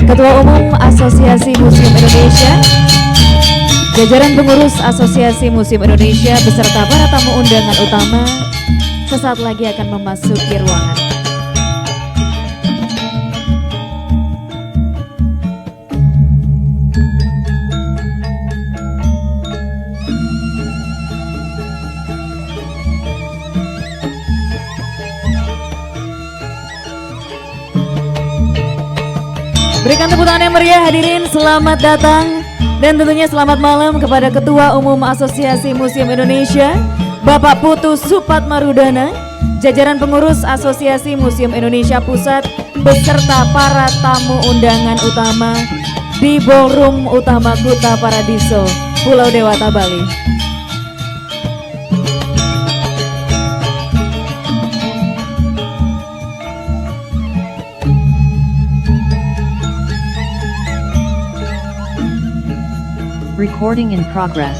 Ketua Umum Asosiasi Museum Indonesia, jajaran pengurus Asosiasi Museum Indonesia beserta para tamu undangan utama sesaat lagi akan memasuki ruangan. Berikan tepuk tangan yang meriah hadirin, selamat datang dan tentunya selamat malam kepada Ketua Umum Asosiasi Museum Indonesia, Bapak Putu Supatmarudana, jajaran pengurus Asosiasi Museum Indonesia Pusat, beserta para tamu undangan utama di Ballroom Utama Kuta Paradiso, Pulau Dewata, Bali. Recording in progress.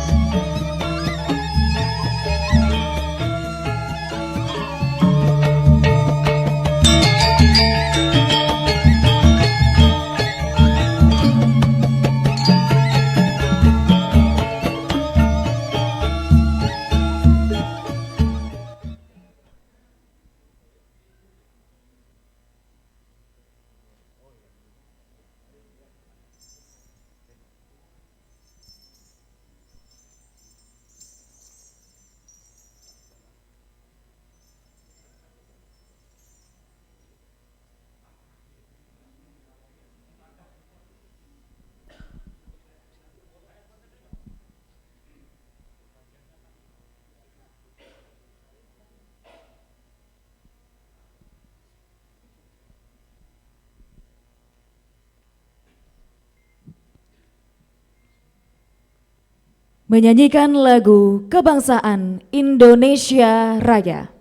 Menyanyikan lagu kebangsaan Indonesia Raya.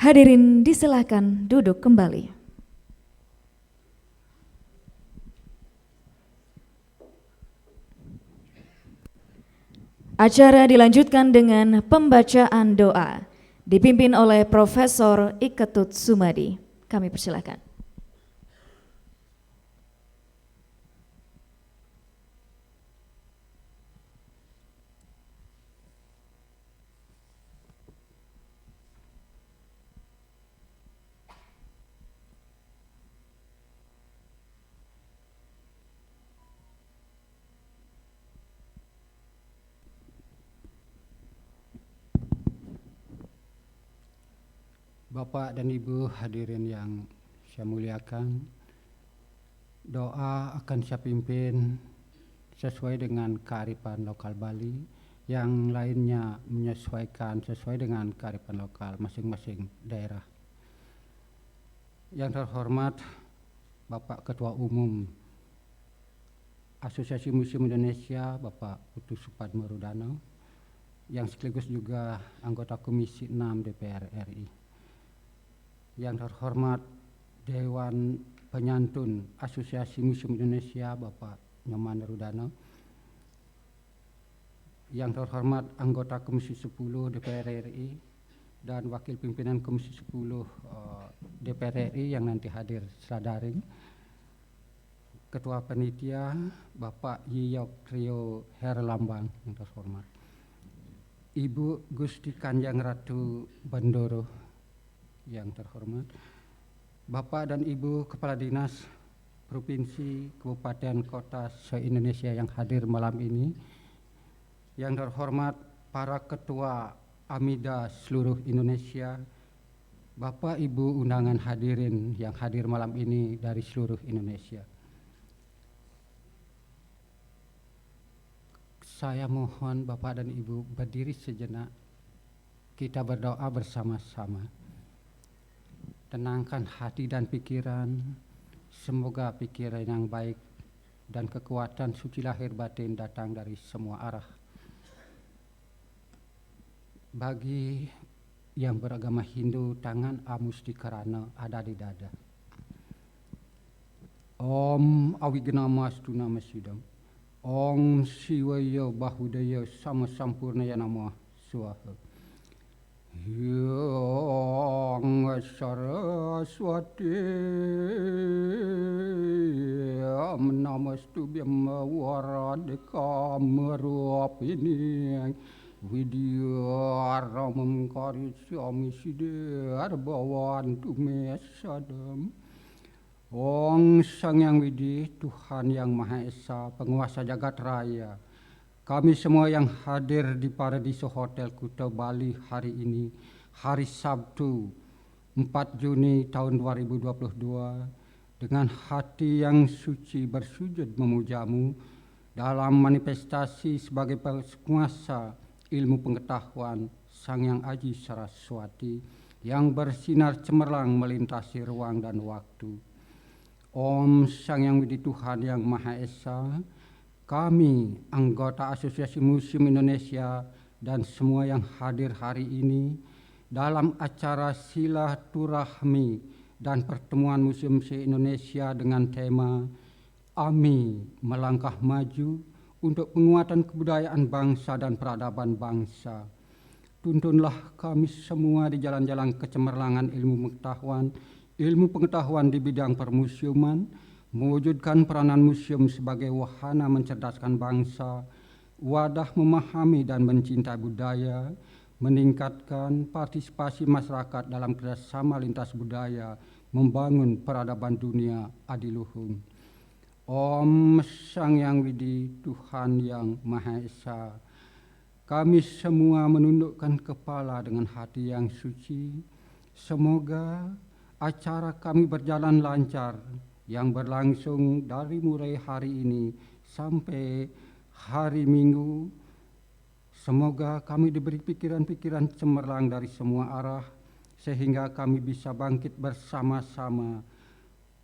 Hadirin disilahkan duduk kembali. Acara dilanjutkan dengan pembacaan doa dipimpin oleh Profesor Iketut Sumadi. Kami persilahkan. Bapak dan Ibu hadirin yang saya muliakan, doa akan saya pimpin sesuai dengan kearifan lokal Bali, yang lainnya menyesuaikan sesuai dengan kearifan lokal masing-masing daerah. Yang terhormat Bapak Ketua Umum Asosiasi Museum Indonesia, Bapak Putu Supatmarudana, yang sekaligus juga anggota Komisi 6 DPR RI. Yang terhormat Dewan Penyantun Asosiasi Museum Indonesia, Bapak Nyoman Rudana. Yang terhormat anggota Komisi 10 DPR RI dan Wakil Pimpinan Komisi 10 DPR RI yang nanti hadir secara daring. Ketua Panitia Bapak Yiyok Trio Herlambang yang terhormat. Ibu Gusti Kanjeng Ratu Bandoro yang terhormat. Bapak dan Ibu Kepala Dinas Provinsi, Kabupaten, Kota se-Indonesia yang hadir malam ini. Yang terhormat para Ketua Amida seluruh Indonesia, Bapak Ibu undangan hadirin yang hadir malam ini dari seluruh Indonesia. Saya mohon Bapak dan Ibu berdiri sejenak, kita berdoa bersama-sama. Tenangkan hati dan pikiran, semoga pikiran yang baik dan kekuatan suci lahir batin datang dari semua arah. Bagi yang beragama Hindu, tangan Amustikarana ada di dada. Om Awignamastu Namasidam. Om Siwaya Bahudaya Sama Sampurnaya Namah Swaha. Yang Saraswati Namastu Bhima Waradika Meruapini Widya Ramam Karyami Siddhar Bhawantu Mesadam. Om Sang Yang Widi, Tuhan Yang Maha Esa, Penguasa Jagat Raya, kami semua yang hadir di Paradiso Hotel Kuta Bali hari ini, hari Sabtu 4 Juni tahun 2022, dengan hati yang suci bersujud memujamu dalam manifestasi sebagai penguasa ilmu pengetahuan Sang Yang Aji Saraswati yang bersinar cemerlang melintasi ruang dan waktu. Om Sang Yang Widi, Tuhan Yang Maha Esa, kami anggota Asosiasi Museum Indonesia dan semua yang hadir hari ini dalam acara silaturahmi dan pertemuan Museum se-Indonesia dengan tema AMI Melangkah Maju untuk penguatan kebudayaan bangsa dan peradaban bangsa. Tuntunlah kami semua di jalan-jalan kecemerlangan ilmu pengetahuan di bidang permusiuman, mewujudkan peranan museum sebagai wahana mencerdaskan bangsa, wadah memahami dan mencintai budaya, meningkatkan partisipasi masyarakat dalam kerjasama lintas budaya, membangun peradaban dunia adiluhung. Om Sang Yang Widi, Tuhan Yang Maha Esa, kami semua menundukkan kepala dengan hati yang suci. Semoga acara kami berjalan lancar yang berlangsung dari mulai hari ini sampai hari Minggu. Semoga kami diberi pikiran-pikiran cemerlang dari semua arah sehingga kami bisa bangkit bersama-sama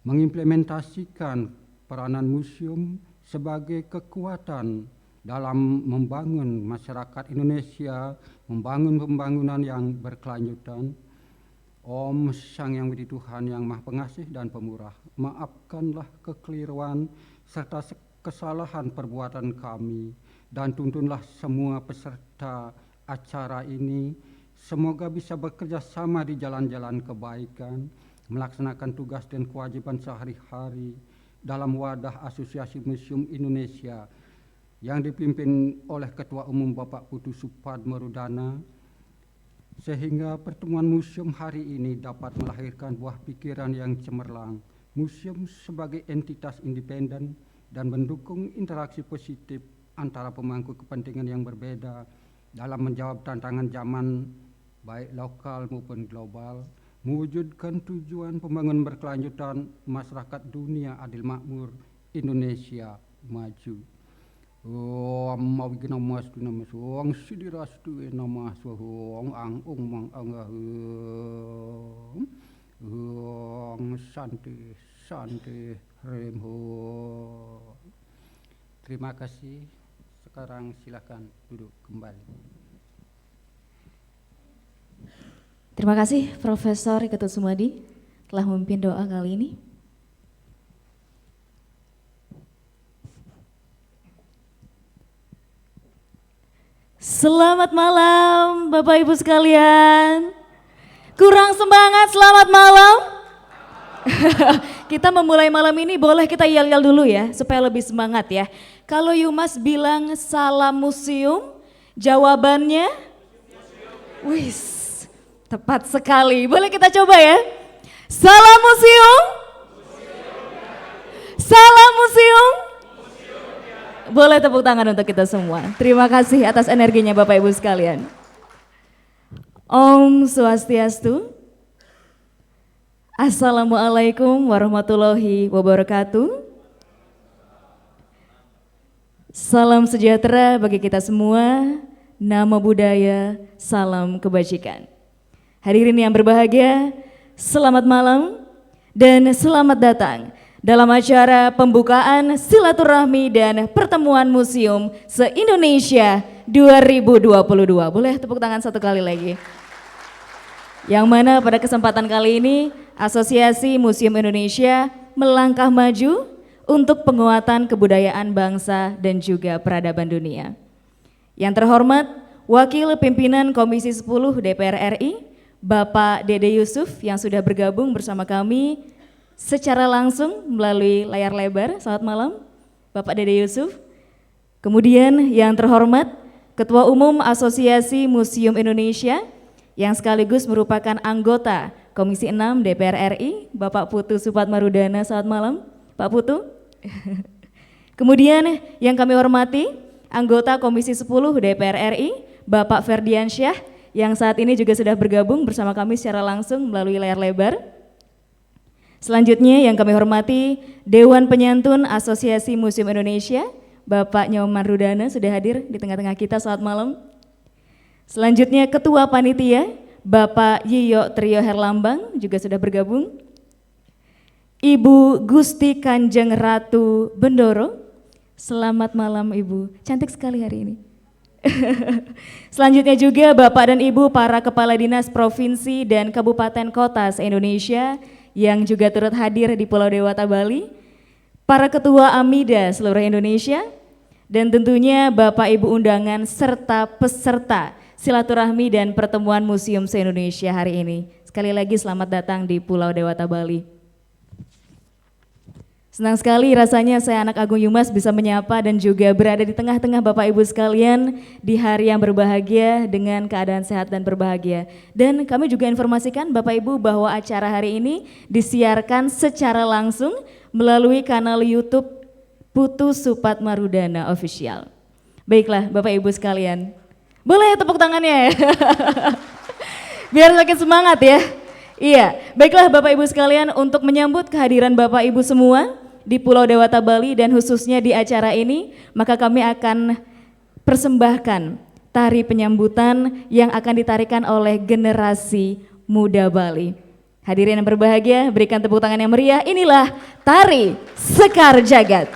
mengimplementasikan peranan museum sebagai kekuatan dalam membangun masyarakat Indonesia, membangun pembangunan yang berkelanjutan. Om Sang Yang Widi, Tuhan Yang Maha Pengasih dan Pemurah, maafkanlah kekeliruan serta kesalahan perbuatan kami dan tuntunlah semua peserta acara ini semoga bisa bekerja sama di jalan-jalan kebaikan, melaksanakan tugas dan kewajiban sehari-hari dalam wadah Asosiasi Museum Indonesia yang dipimpin oleh Ketua Umum Bapak Putu Supatmarudana, sehingga pertemuan museum hari ini dapat melahirkan buah pikiran yang cemerlang. Museum sebagai entitas independen dan mendukung interaksi positif antara pemangku kepentingan yang berbeda dalam menjawab tantangan zaman baik lokal maupun global, mewujudkan tujuan pembangunan berkelanjutan masyarakat dunia adil makmur, Indonesia maju. Om Awignamastu Namastu Om Sidirastu Namah Swahong Ang Ung Mang Angahum Om Santi Santi Remho. Terima kasih. Sekarang silakan duduk kembali. Terima kasih Profesor Ketut Sumadi telah memimpin doa kali ini. Selamat malam Bapak Ibu sekalian. Kurang semangat, selamat malam. Kita memulai malam ini boleh kita yel-yel dulu ya supaya lebih semangat ya. Kalau Yumas bilang salam museum, jawabannya wis, tepat sekali. Boleh kita coba ya. Salam museum. Salam museum. Boleh tepuk tangan untuk kita semua. Terima kasih atas energinya Bapak Ibu sekalian. Om Swastiastu. Assalamualaikum warahmatullahi wabarakatuh. Salam sejahtera bagi kita semua. Nama budaya, salam kebajikan. Hadirin yang berbahagia, selamat malam dan selamat datang dalam acara pembukaan silaturahmi dan pertemuan museum se-Indonesia 2022. Boleh tepuk tangan satu kali lagi. Yang mana pada kesempatan kali ini Asosiasi Museum Indonesia melangkah maju untuk penguatan kebudayaan bangsa dan juga peradaban dunia. Yang terhormat Wakil Pimpinan Komisi 10 DPR RI, Bapak Dede Yusuf yang sudah bergabung bersama kami secara langsung melalui layar lebar. Selamat malam Bapak Dede Yusuf. Kemudian yang terhormat Ketua Umum Asosiasi Museum Indonesia yang sekaligus merupakan anggota Komisi 6 DPR RI, Bapak Putu Supatmarudana. Selamat malam Pak Putu. Kemudian yang kami hormati anggota Komisi 10 DPR RI, Bapak Ferdiansyah yang saat ini juga sudah bergabung bersama kami secara langsung melalui layar lebar. Selanjutnya yang kami hormati Dewan Penyantun Asosiasi Museum Indonesia, Bapak Nyoman Rudana sudah hadir di tengah-tengah kita. Selamat malam. Selanjutnya Ketua Panitia, Bapak Yiyo Trio Herlambang juga sudah bergabung. Ibu Gusti Kanjeng Ratu Bendoro. Selamat malam Ibu, cantik sekali hari ini. Selanjutnya juga Bapak dan Ibu para Kepala Dinas Provinsi dan Kabupaten Kota se-Indonesia yang juga turut hadir di Pulau Dewata Bali, para Ketua AMIDA seluruh Indonesia, dan tentunya Bapak Ibu undangan serta peserta silaturahmi dan pertemuan Museum se-Indonesia hari ini. Sekali lagi selamat datang di Pulau Dewata Bali. Senang sekali rasanya saya anak Agung Yumas bisa menyapa dan juga berada di tengah-tengah Bapak Ibu sekalian di hari yang berbahagia dengan keadaan sehat dan berbahagia. Dan kami juga informasikan Bapak Ibu bahwa acara hari ini disiarkan secara langsung melalui kanal YouTube Putu Supatmarudana Official. Baiklah Bapak Ibu sekalian, boleh tepuk tangannya ya. Biar makin semangat ya. Iya, baiklah Bapak Ibu sekalian, untuk menyambut kehadiran Bapak Ibu semua di Pulau Dewata Bali dan khususnya di acara ini, maka kami akan persembahkan tari penyambutan yang akan ditarikan oleh generasi muda Bali. Hadirin yang berbahagia, berikan tepuk tangan yang meriah. Inilah Tari Sekar Jagad.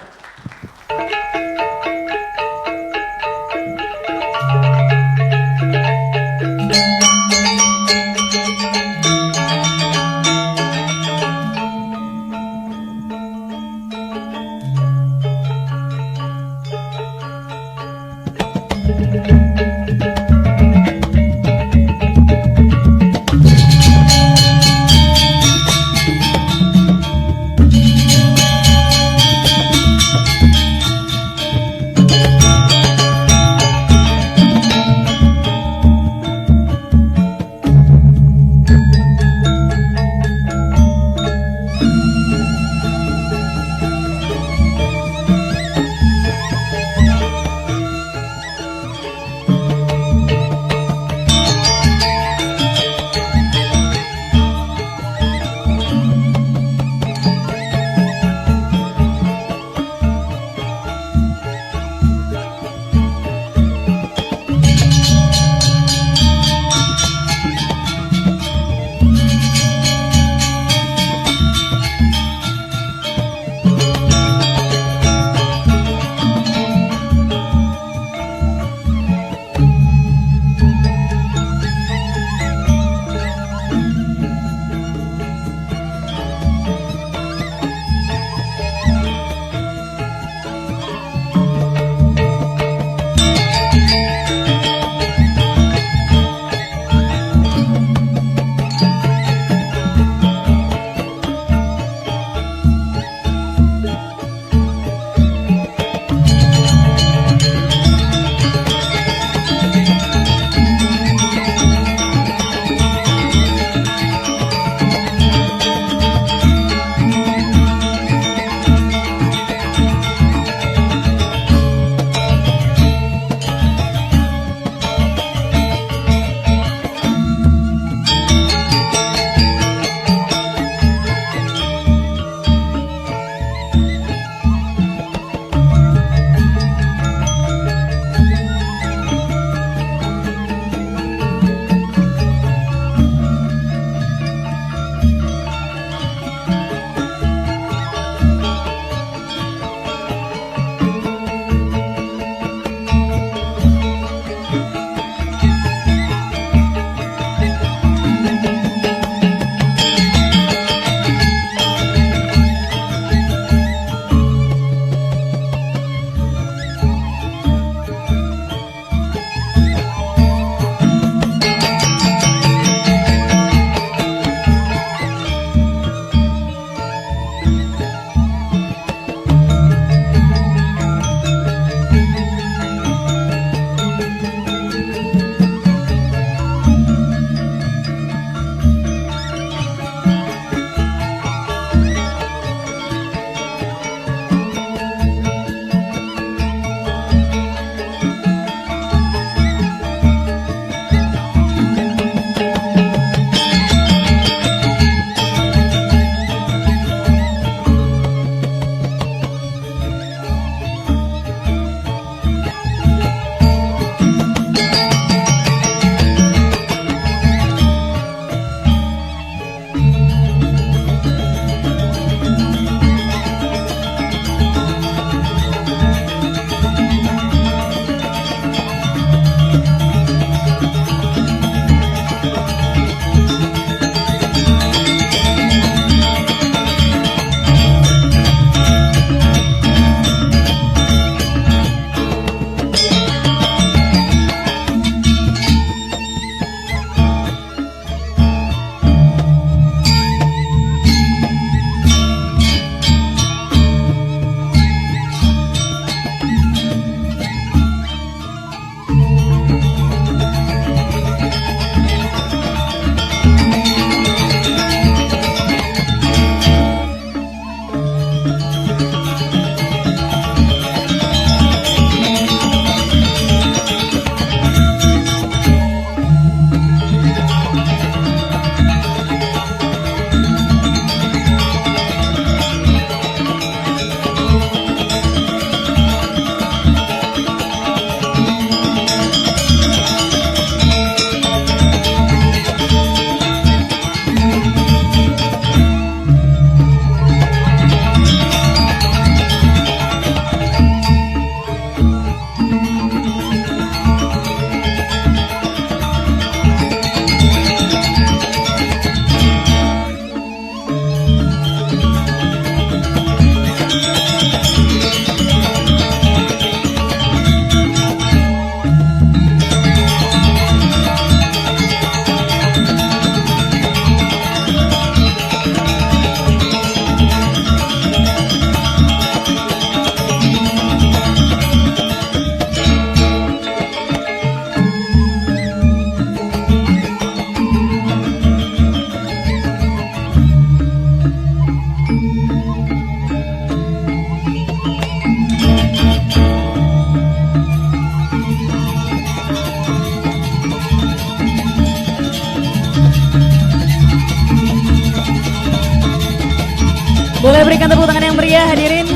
Boleh berikan tepuk tangan yang meriah hadirin.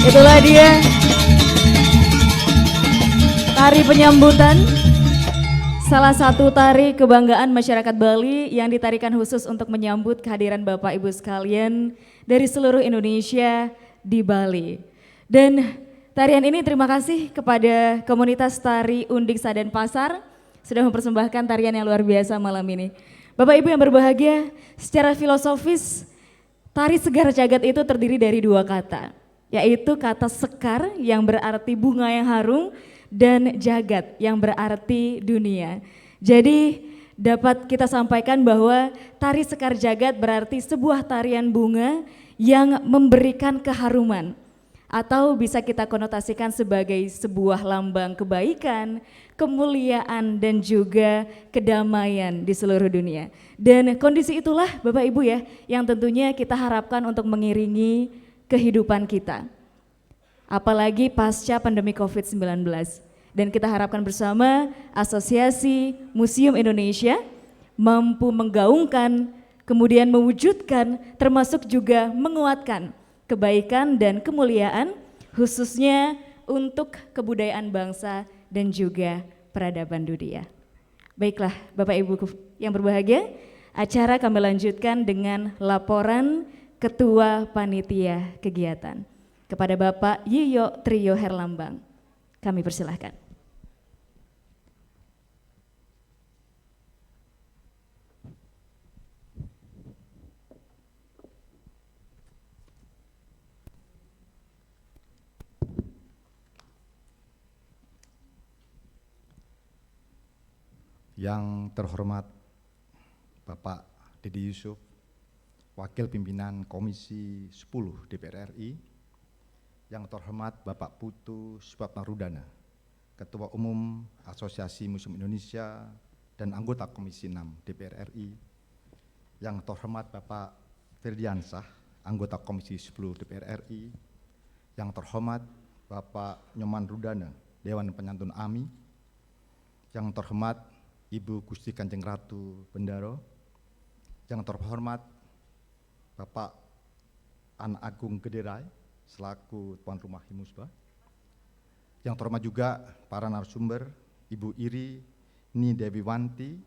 Itulah dia tari penyambutan, salah satu tari kebanggaan masyarakat Bali yang ditarikan khusus untuk menyambut kehadiran Bapak Ibu sekalian dari seluruh Indonesia di Bali. Dan tarian ini terima kasih kepada komunitas tari Undiksa dan Pasar sudah mempersembahkan tarian yang luar biasa malam ini. Bapak Ibu yang berbahagia, secara filosofis tari Sekar Jagad itu terdiri dari dua kata, yaitu kata sekar yang berarti bunga yang harum dan jagat yang berarti dunia. Jadi dapat kita sampaikan bahwa tari Sekar Jagad berarti sebuah tarian bunga yang memberikan keharuman, atau bisa kita konotasikan sebagai sebuah lambang kebaikan, kemuliaan dan juga kedamaian di seluruh dunia. Dan kondisi itulah Bapak Ibu ya yang tentunya kita harapkan untuk mengiringi kehidupan kita. Apalagi pasca pandemi COVID-19. Dan kita harapkan bersama Asosiasi Museum Indonesia mampu menggaungkan, kemudian mewujudkan, termasuk juga menguatkan kebaikan dan kemuliaan khususnya untuk kebudayaan bangsa dan juga peradaban dunia. Baiklah Bapak Ibu yang berbahagia, acara kami lanjutkan dengan laporan Ketua Panitia Kegiatan kepada Bapak Yiyo Trio Herlambang. Kami persilahkan. Yang terhormat Bapak Dede Yusuf, Wakil Pimpinan Komisi 10 DPR RI, yang terhormat Bapak Putu Supatmarudana, Ketua Umum Asosiasi Museum Indonesia dan anggota Komisi 6 DPR RI, yang terhormat Bapak Firdiansah, anggota Komisi 10 DPR RI, yang terhormat Bapak Nyoman Rudana, Dewan Penyantun AMI, yang terhormat Ibu Gusti Kanjeng Ratu Bendaro, yang terhormat Bapak An Agung Gederai selaku tuan rumah Himusba, yang terhormat juga para narasumber Ibu Iri Ni Dewi Wanti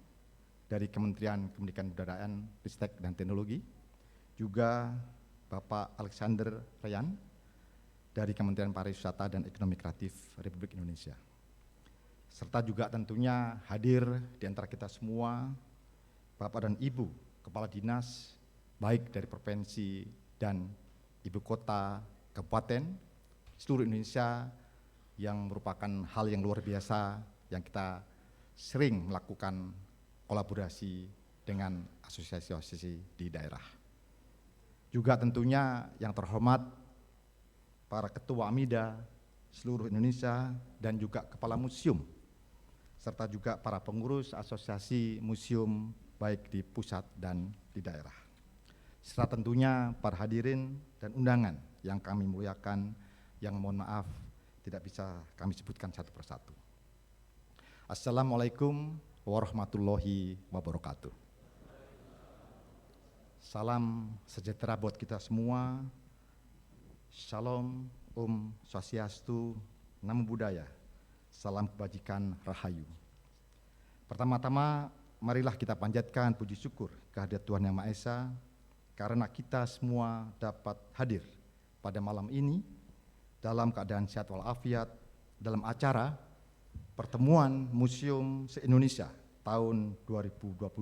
dari Kementerian Pendidikan Kebudayaan, Ristek dan Teknologi, juga Bapak Alexander Ryan dari Kementerian Pariwisata dan Ekonomi Kreatif Republik Indonesia. Serta juga tentunya hadir di antara kita semua Bapak dan Ibu Kepala Dinas baik dari provinsi dan ibu kota, kabupaten, seluruh Indonesia, yang merupakan hal yang luar biasa yang kita sering melakukan kolaborasi dengan asosiasi-asosiasi di daerah. Juga tentunya yang terhormat para ketua AMIDA seluruh Indonesia dan juga kepala museum, serta juga para pengurus asosiasi museum baik di pusat dan di daerah. Serta tentunya para hadirin dan undangan yang kami muliakan, yang mohon maaf tidak bisa kami sebutkan satu persatu. Assalamualaikum warahmatullahi wabarakatuh. Salam sejahtera buat kita semua. Shalom, Om Swastiastu, Namo Buddhaya. Salam kebajikan rahayu. Pertama-tama marilah kita panjatkan puji syukur kehadirat Tuhan Yang Maha Esa karena kita semua dapat hadir pada malam ini dalam keadaan sehat walafiat dalam acara Pertemuan Museum se-Indonesia tahun 2022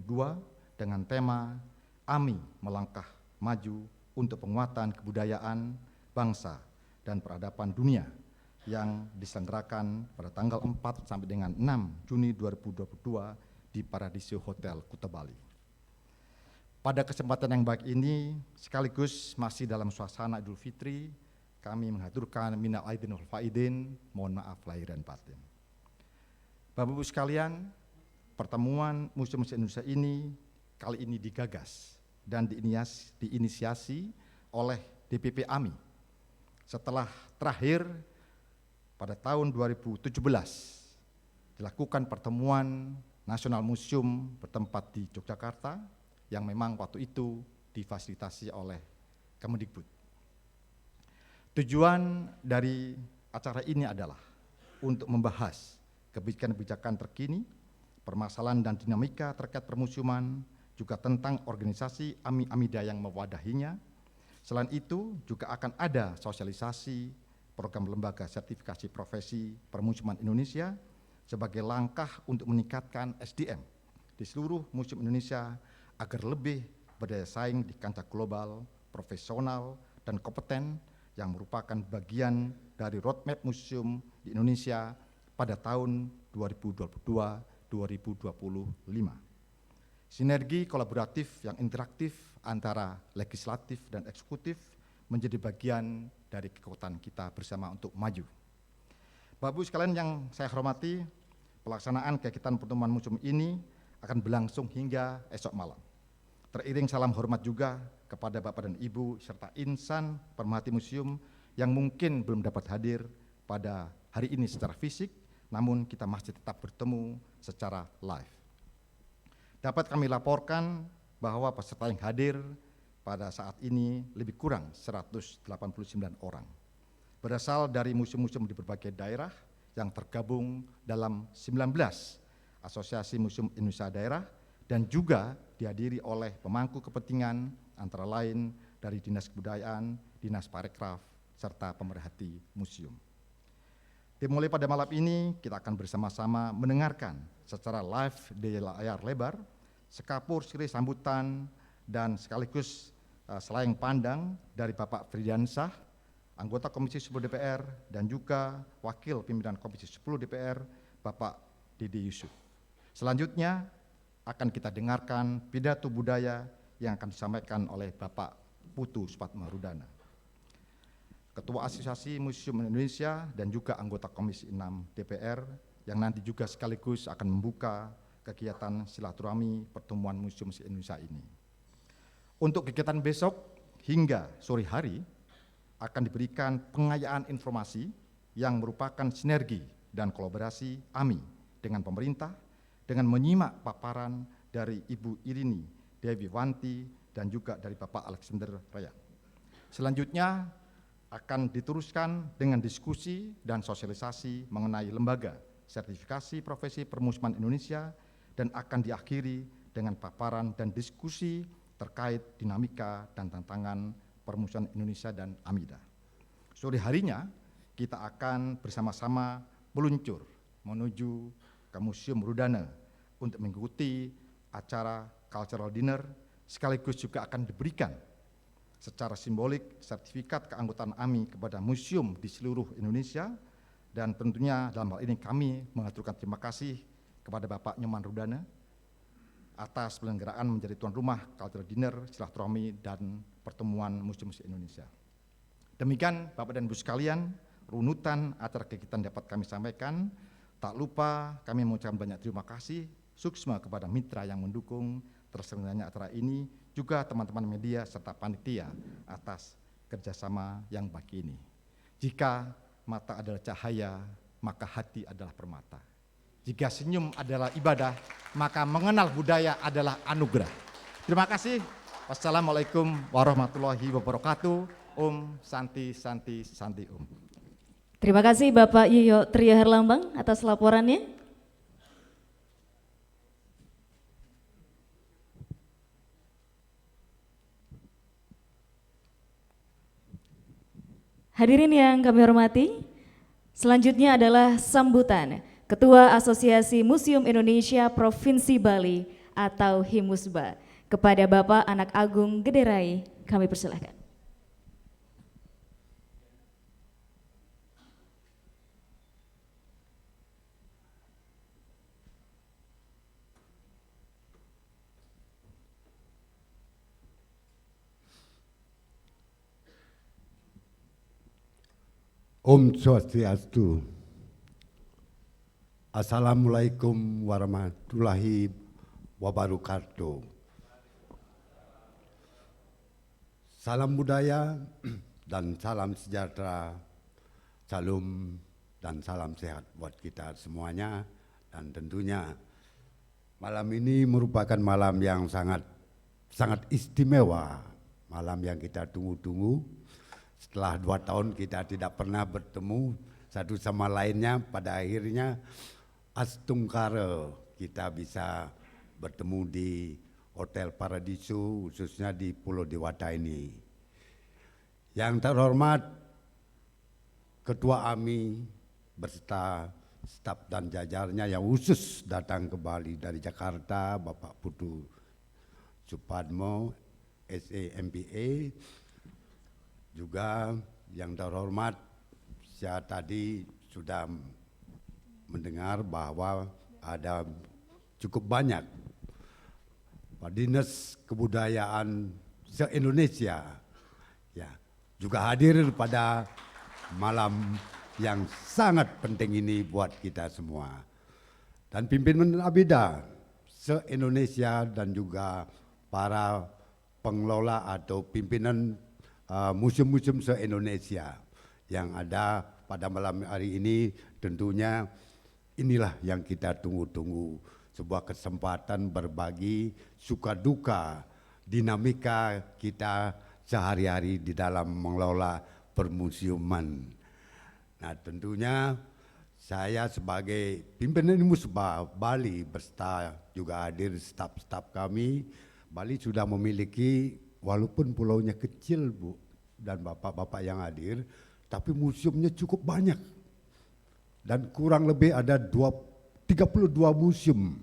dengan tema AMI Melangkah Maju untuk Penguatan Kebudayaan Bangsa dan Peradaban Dunia yang diselenggarakan pada tanggal 4 sampai dengan 6 Juni 2022 di Paradiso Hotel Kuta Bali. Pada kesempatan yang baik ini, sekaligus masih dalam suasana Idul Fitri, kami mengaturkan minal aidin wal faidin, mohon maaf lahir dan batin. Bapak Ibu sekalian, pertemuan Museum Indonesia ini kali ini digagas dan diinisiasi oleh DPP AMI setelah terakhir pada tahun 2017 dilakukan pertemuan Nasional Museum bertempat di Yogyakarta yang memang waktu itu difasilitasi oleh Kemendikbud. Tujuan dari acara ini adalah untuk membahas kebijakan-kebijakan terkini, permasalahan dan dinamika terkait permusiuman, juga tentang organisasi AMI-AMIDA yang mewadahinya. Selain itu, juga akan ada sosialisasi program lembaga sertifikasi profesi permusiuman Indonesia sebagai langkah untuk meningkatkan SDM di seluruh museum Indonesia agar lebih berdaya saing di kancah global, profesional, dan kompeten yang merupakan bagian dari roadmap museum di Indonesia pada tahun 2022-2025. Sinergi kolaboratif yang interaktif antara legislatif dan eksekutif menjadi bagian dari kekuatan kita bersama untuk maju. Bapak Ibu sekalian yang saya hormati, pelaksanaan kegiatan pertemuan museum ini akan berlangsung hingga esok malam. Teriring salam hormat juga kepada Bapak dan Ibu serta insan pemerhati museum yang mungkin belum dapat hadir pada hari ini secara fisik, namun kita masih tetap bertemu secara live. Dapat kami laporkan bahwa peserta yang hadir pada saat ini lebih kurang 189 orang. Berasal dari museum-museum di berbagai daerah yang tergabung dalam 19 asosiasi museum Indonesia daerah dan juga dihadiri oleh pemangku kepentingan antara lain dari Dinas Kebudayaan, Dinas Parekraf, serta pemerhati museum. Dimulai pada malam ini, kita akan bersama-sama mendengarkan secara live di layar lebar sekapur siri sambutan dan sekaligus selayang pandang dari Bapak Fridiansah, anggota Komisi 10 DPR, dan juga Wakil Pimpinan Komisi 10 DPR, Bapak Dede Yusuf. Selanjutnya akan kita dengarkan pidato budaya yang akan disampaikan oleh Bapak Putu Supatmarudana, Ketua Asosiasi Museum Indonesia dan juga anggota Komisi 6 DPR, yang nanti juga sekaligus akan membuka kegiatan silaturahmi pertemuan Museum Indonesia ini. Untuk kegiatan besok hingga sore hari akan diberikan pengayaan informasi yang merupakan sinergi dan kolaborasi AMI dengan pemerintah dengan menyimak paparan dari Ibu Irini Dewi Wanti dan juga dari Bapak Alexander Raya. Selanjutnya akan diteruskan dengan diskusi dan sosialisasi mengenai lembaga sertifikasi profesi permusiuman Indonesia dan akan diakhiri dengan paparan dan diskusi terkait dinamika dan tantangan permusiuman Indonesia dan AMIDA. Sore harinya kita akan bersama-sama meluncur menuju ke Museum Rudana untuk mengikuti acara cultural dinner, sekaligus juga akan diberikan secara simbolik sertifikat keanggotaan AMI kepada museum di seluruh Indonesia, dan tentunya dalam hal ini kami mengaturkan terima kasih kepada Bapak Nyoman Rudana atas penyelenggaraan menjadi tuan rumah cultural dinner, silaturahmi, dan pertemuan museum Indonesia. Demikian Bapak dan Ibu sekalian, runutan acara kegiatan dapat kami sampaikan. Tak lupa kami mengucapkan banyak terima kasih suksma kepada mitra yang mendukung terselenggaranya acara ini, juga teman-teman media serta panitia atas kerjasama yang baik ini. Jika mata adalah cahaya, maka hati adalah permata. Jika senyum adalah ibadah, maka mengenal budaya adalah anugerah. Terima kasih. Wassalamualaikum warahmatullahi wabarakatuh. Om Santi Santi Santi Om. Terima kasih Bapak Yoyo Tria Herlambang atas laporannya. Hadirin yang kami hormati, selanjutnya adalah sambutan Ketua Asosiasi Museum Indonesia Provinsi Bali atau Himusba kepada Bapak Anak Agung Gederai. Kami persilahkan. Om Swastiastu. Assalamualaikum warahmatullahi wabarakatuh. Salam budaya dan salam sejahtera, salam dan salam sehat buat kita semuanya. Dan tentunya malam ini merupakan malam yang sangat istimewa, malam yang kita tunggu-tunggu. Setelah 2 tahun kita tidak pernah bertemu satu sama lainnya, pada akhirnya astungkara kita bisa bertemu di Hotel Paradiso, khususnya di Pulau Dewata ini. Yang terhormat Ketua AMI beserta staf dan jajarnya yang khusus datang ke Bali dari Jakarta, Bapak Putu Supadmo, SAMPA, juga yang terhormat, saya tadi sudah mendengar bahwa ada cukup banyak Dinas Kebudayaan se-Indonesia ya juga hadir pada malam yang sangat penting ini buat kita semua. Dan pimpinan ABIDA se-Indonesia dan juga para pengelola atau pimpinan museum-museum se-Indonesia yang ada pada malam hari ini, tentunya inilah yang kita tunggu-tunggu. Sebuah kesempatan berbagi suka duka, dinamika kita sehari-hari di dalam mengelola permusiuman. Nah, tentunya saya sebagai pimpinan Musbah Bali beserta juga hadir staf-staf kami. Bali sudah memiliki, walaupun pulaunya kecil Bu dan bapak-bapak yang hadir, tapi museumnya cukup banyak. Dan kurang lebih ada 32 museum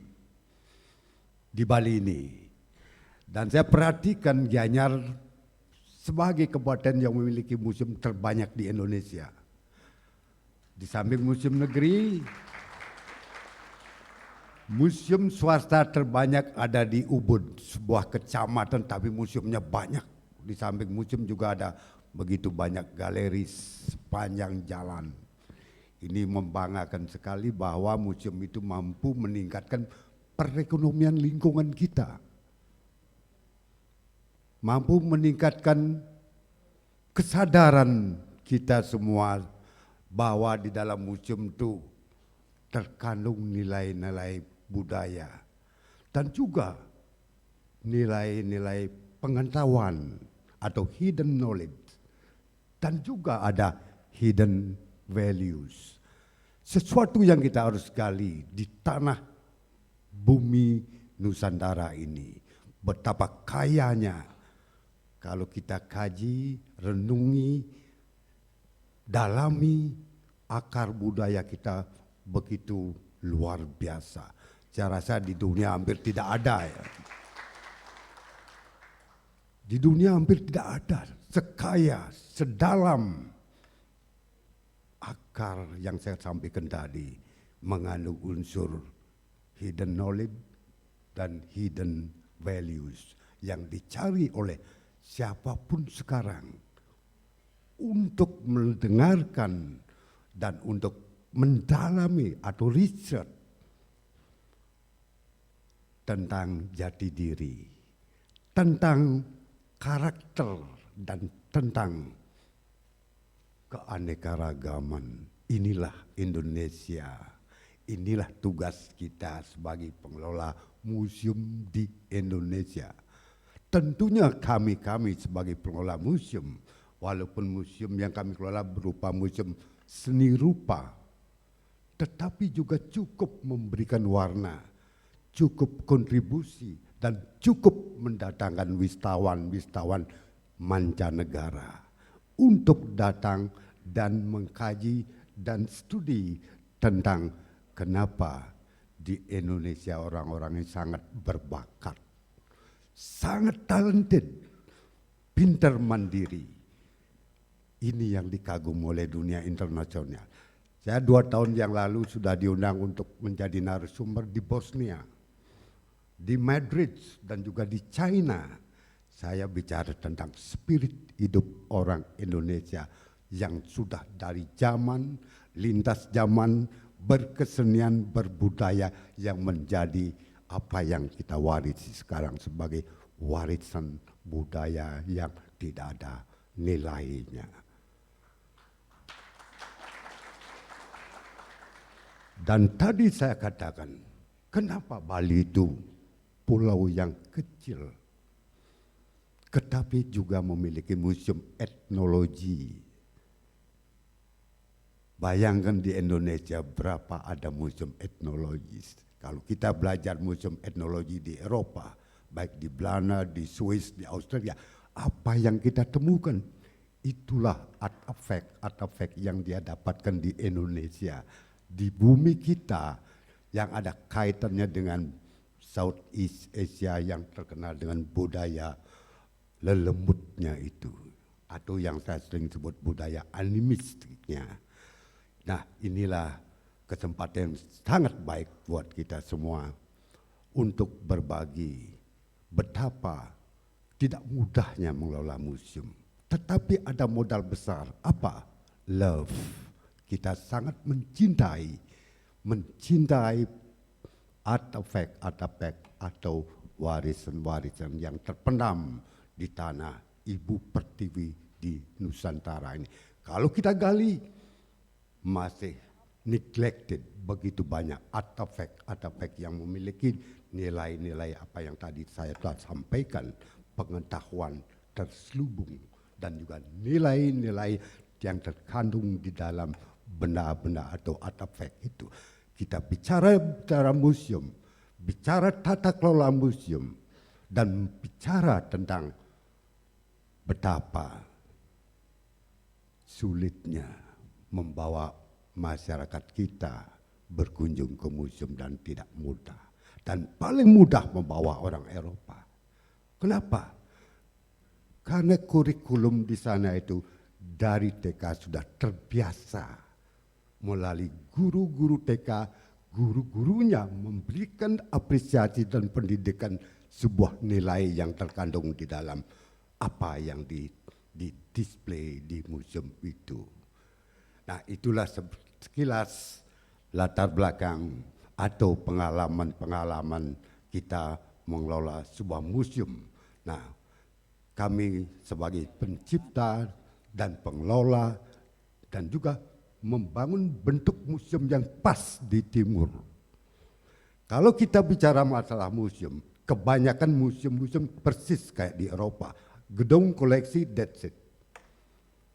di Bali ini. Dan saya perhatikan Gianyar sebagai kabupaten yang memiliki museum terbanyak di Indonesia. Di samping museum negeri, museum swasta terbanyak ada di Ubud, sebuah kecamatan tapi museumnya banyak. Di samping museum juga ada begitu banyak galeri sepanjang jalan. Ini membanggakan sekali bahwa museum itu mampu meningkatkan perekonomian lingkungan kita. Mampu meningkatkan kesadaran kita semua bahwa di dalam museum itu terkandung nilai-nilai budaya dan juga nilai-nilai pengetahuan atau hidden knowledge, dan juga ada hidden values. Sesuatu yang kita harus gali di tanah bumi Nusantara ini. Betapa kayanya kalau kita kaji, renungi, dalami akar budaya kita begitu luar biasa. Saya rasa di dunia hampir tidak ada ya. Di dunia hampir tidak ada sekaya, sedalam akar yang saya sampaikan tadi, mengandung unsur hidden knowledge dan hidden values yang dicari oleh siapapun sekarang untuk mendengarkan dan untuk mendalami atau riset tentang jati diri, tentang karakter dan tentang keanekaragaman. Inilah Indonesia, inilah tugas kita sebagai pengelola museum di Indonesia. Tentunya kami sebagai pengelola museum, walaupun museum yang kami kelola berupa museum seni rupa, tetapi juga cukup memberikan warna, cukup kontribusi, dan cukup mendatangkan wisatawan mancanegara untuk datang dan mengkaji dan studi tentang kenapa di Indonesia orang-orang ini sangat berbakat, sangat talented, pintar mandiri. Ini yang dikagumi oleh dunia internasional. Saya 2 tahun yang lalu sudah diundang untuk menjadi narasumber di Bosnia, di Madrid, dan juga di China. Saya bicara tentang spirit hidup orang Indonesia yang sudah dari zaman, lintas zaman, berkesenian, berbudaya yang menjadi apa yang kita warisi sekarang sebagai warisan budaya yang tidak ada nilainya. Dan tadi saya katakan, kenapa Bali itu pulau yang kecil? tetapi juga memiliki museum etnologi. Bayangkan di Indonesia berapa ada museum etnologis. Kalau kita belajar museum etnologi di Eropa, baik di Belanda, di Swiss, di Australia, apa yang kita temukan? Itulah artefak yang dia dapatkan di Indonesia. Di bumi kita yang ada kaitannya dengan Southeast Asia yang terkenal dengan budaya lelembutnya itu. Atau yang saya sering sebut budaya animistiknya. Nah, inilah kesempatan yang sangat baik buat kita semua untuk berbagi betapa tidak mudahnya mengelola museum. Tetapi ada modal besar, apa? Love. Kita sangat mencintai artefak atau warisan-warisan yang terpendam di tanah Ibu Pertiwi di Nusantara ini. Kalau kita gali, masih neglected begitu banyak artefak yang memiliki nilai-nilai apa yang tadi saya telah sampaikan, pengetahuan terselubung dan juga nilai-nilai yang terkandung di dalam benda-benda atau artefak itu. Kita bicara museum, bicara tata kelola museum, dan bicara tentang betapa sulitnya membawa masyarakat kita berkunjung ke museum dan tidak mudah. Dan paling mudah membawa orang Eropa. Kenapa? Karena kurikulum di sana itu dari TK sudah terbiasa melalui guru-guru TK, guru-gurunya memberikan apresiasi dan pendidikan sebuah nilai yang terkandung di dalam apa yang di-display di museum itu. Nah, itulah sekilas latar belakang atau pengalaman-pengalaman kita mengelola sebuah museum. Nah, kami sebagai pencipta dan pengelola dan juga membangun bentuk museum yang pas di timur. Kalau kita bicara masalah museum, kebanyakan museum-museum persis kayak di Eropa. Gedung koleksi, that's it.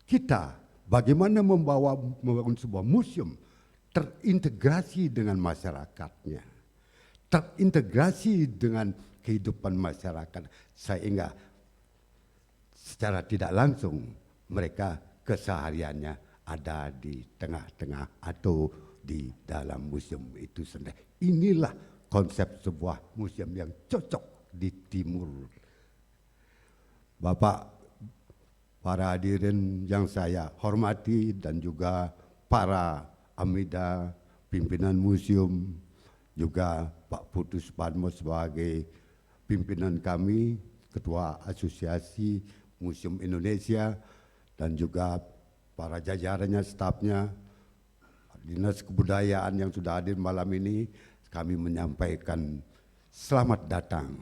Kita bagaimana membangun sebuah museum terintegrasi dengan masyarakatnya, terintegrasi dengan kehidupan masyarakat, sehingga secara tidak langsung mereka kesehariannya ada di tengah-tengah atau di dalam museum itu sendiri. Inilah konsep sebuah museum yang cocok di timur. Bapak, para hadirin yang saya hormati dan juga para amida pimpinan museum, juga Pak Putu Supadmo sebagai pimpinan kami, Ketua Asosiasi Museum Indonesia, dan juga para jajarannya, stafnya, Dinas Kebudayaan yang sudah hadir malam ini, kami menyampaikan selamat datang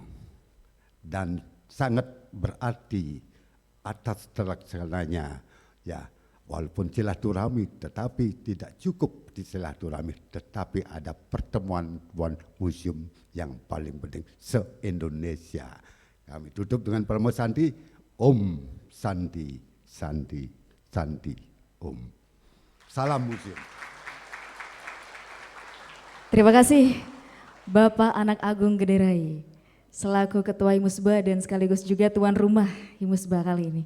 dan sangat berarti atas terlaksananya, ya, walaupun silaturahmi, tetapi tidak cukup di silaturahmi, tetapi ada pertemuan museum yang paling penting se-Indonesia. Kami tutup dengan Pramu Santi, Om Santi, Santi, Santi, Om. Salam museum. Terima kasih Bapak Anak Agung Gederai selaku Ketua Himusba dan sekaligus juga tuan rumah Himusba kali ini.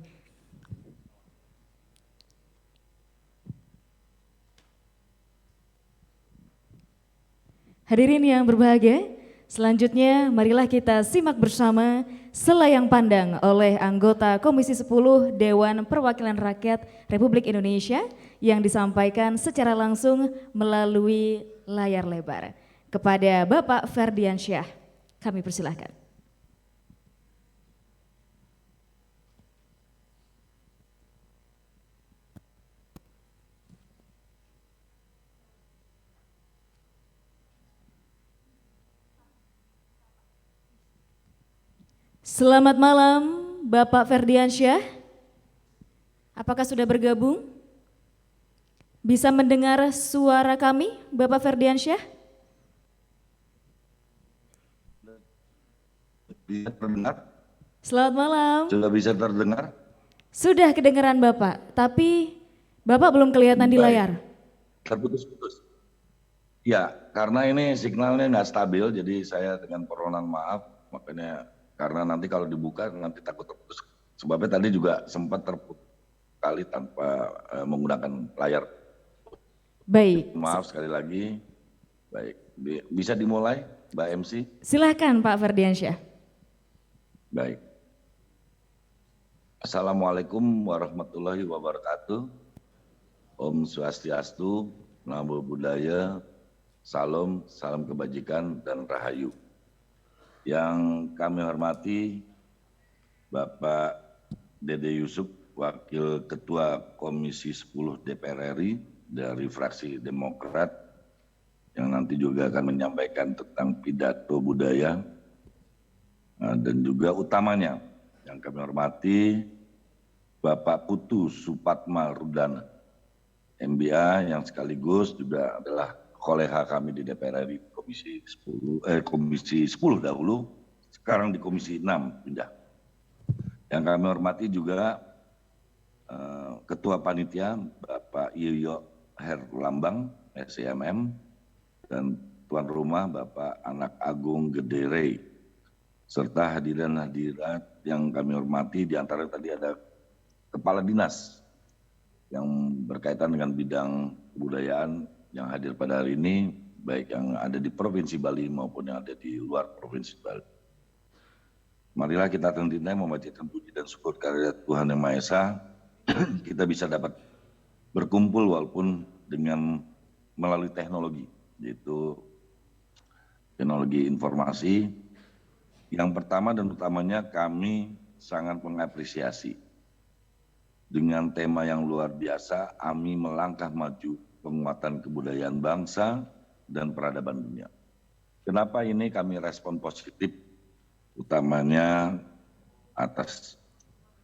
Hadirin yang berbahagia, selanjutnya marilah kita simak bersama Selayang Pandang oleh anggota Komisi 10 Dewan Perwakilan Rakyat Republik Indonesia yang disampaikan secara langsung melalui layar lebar. Kepada Bapak Ferdiansyah, kami persilahkan. Selamat malam Bapak Ferdiansyah. Apakah sudah bergabung? Bisa mendengar suara kami Bapak Ferdiansyah? Bisa terdengar? Selamat malam. Sudah bisa terdengar? Sudah kedengeran Bapak, tapi Bapak belum kelihatan di Baik. layar. Terputus-putus. Ya, karena ini signalnya nggak stabil, jadi saya dengan permohonan maaf, makanya karena nanti kalau dibuka nanti takut terputus. Sebabnya tadi juga sempat terputus kali tanpa menggunakan layar. Baik, Maaf sekali lagi. Baik, bisa dimulai Mbak MC? silahkan Pak Ferdiansyah. Baik. Assalamualaikum warahmatullahi wabarakatuh. Om Swastiastu, Namo Buddhaya, Salam, salam kebajikan dan rahayu. Yang kami hormati Bapak Dede Yusuf, Wakil Ketua Komisi 10 DPR RI dari fraksi Demokrat, yang nanti juga akan menyampaikan tentang pidato budaya, dan juga utamanya yang kami hormati Bapak Putu Supatma Rudana, MBA, yang sekaligus juga adalah kolega kami di DPR RI Komisi 10 dahulu, sekarang di Komisi 6 pindah. Yang kami hormati juga Ketua Panitia Bapak Yoyo Herlambang, SCMM, dan tuan rumah Bapak Anak Agung Gedere, serta hadirin hadirat yang kami hormati, di antara tadi ada Kepala Dinas yang berkaitan dengan bidang kebudayaan yang hadir pada hari ini, baik yang ada di Provinsi Bali maupun yang ada di luar Provinsi Bali. Marilah kita tentunya memanjatkan puji dan syukur karya Tuhan Yang Maha Esa, kita bisa dapat berkumpul walaupun dengan melalui teknologi, yaitu teknologi informasi. Yang pertama dan utamanya kami sangat mengapresiasi dengan tema yang luar biasa, AMI melangkah maju penguatan kebudayaan bangsa dan peradaban dunia. Kenapa ini kami respon positif? Utamanya atas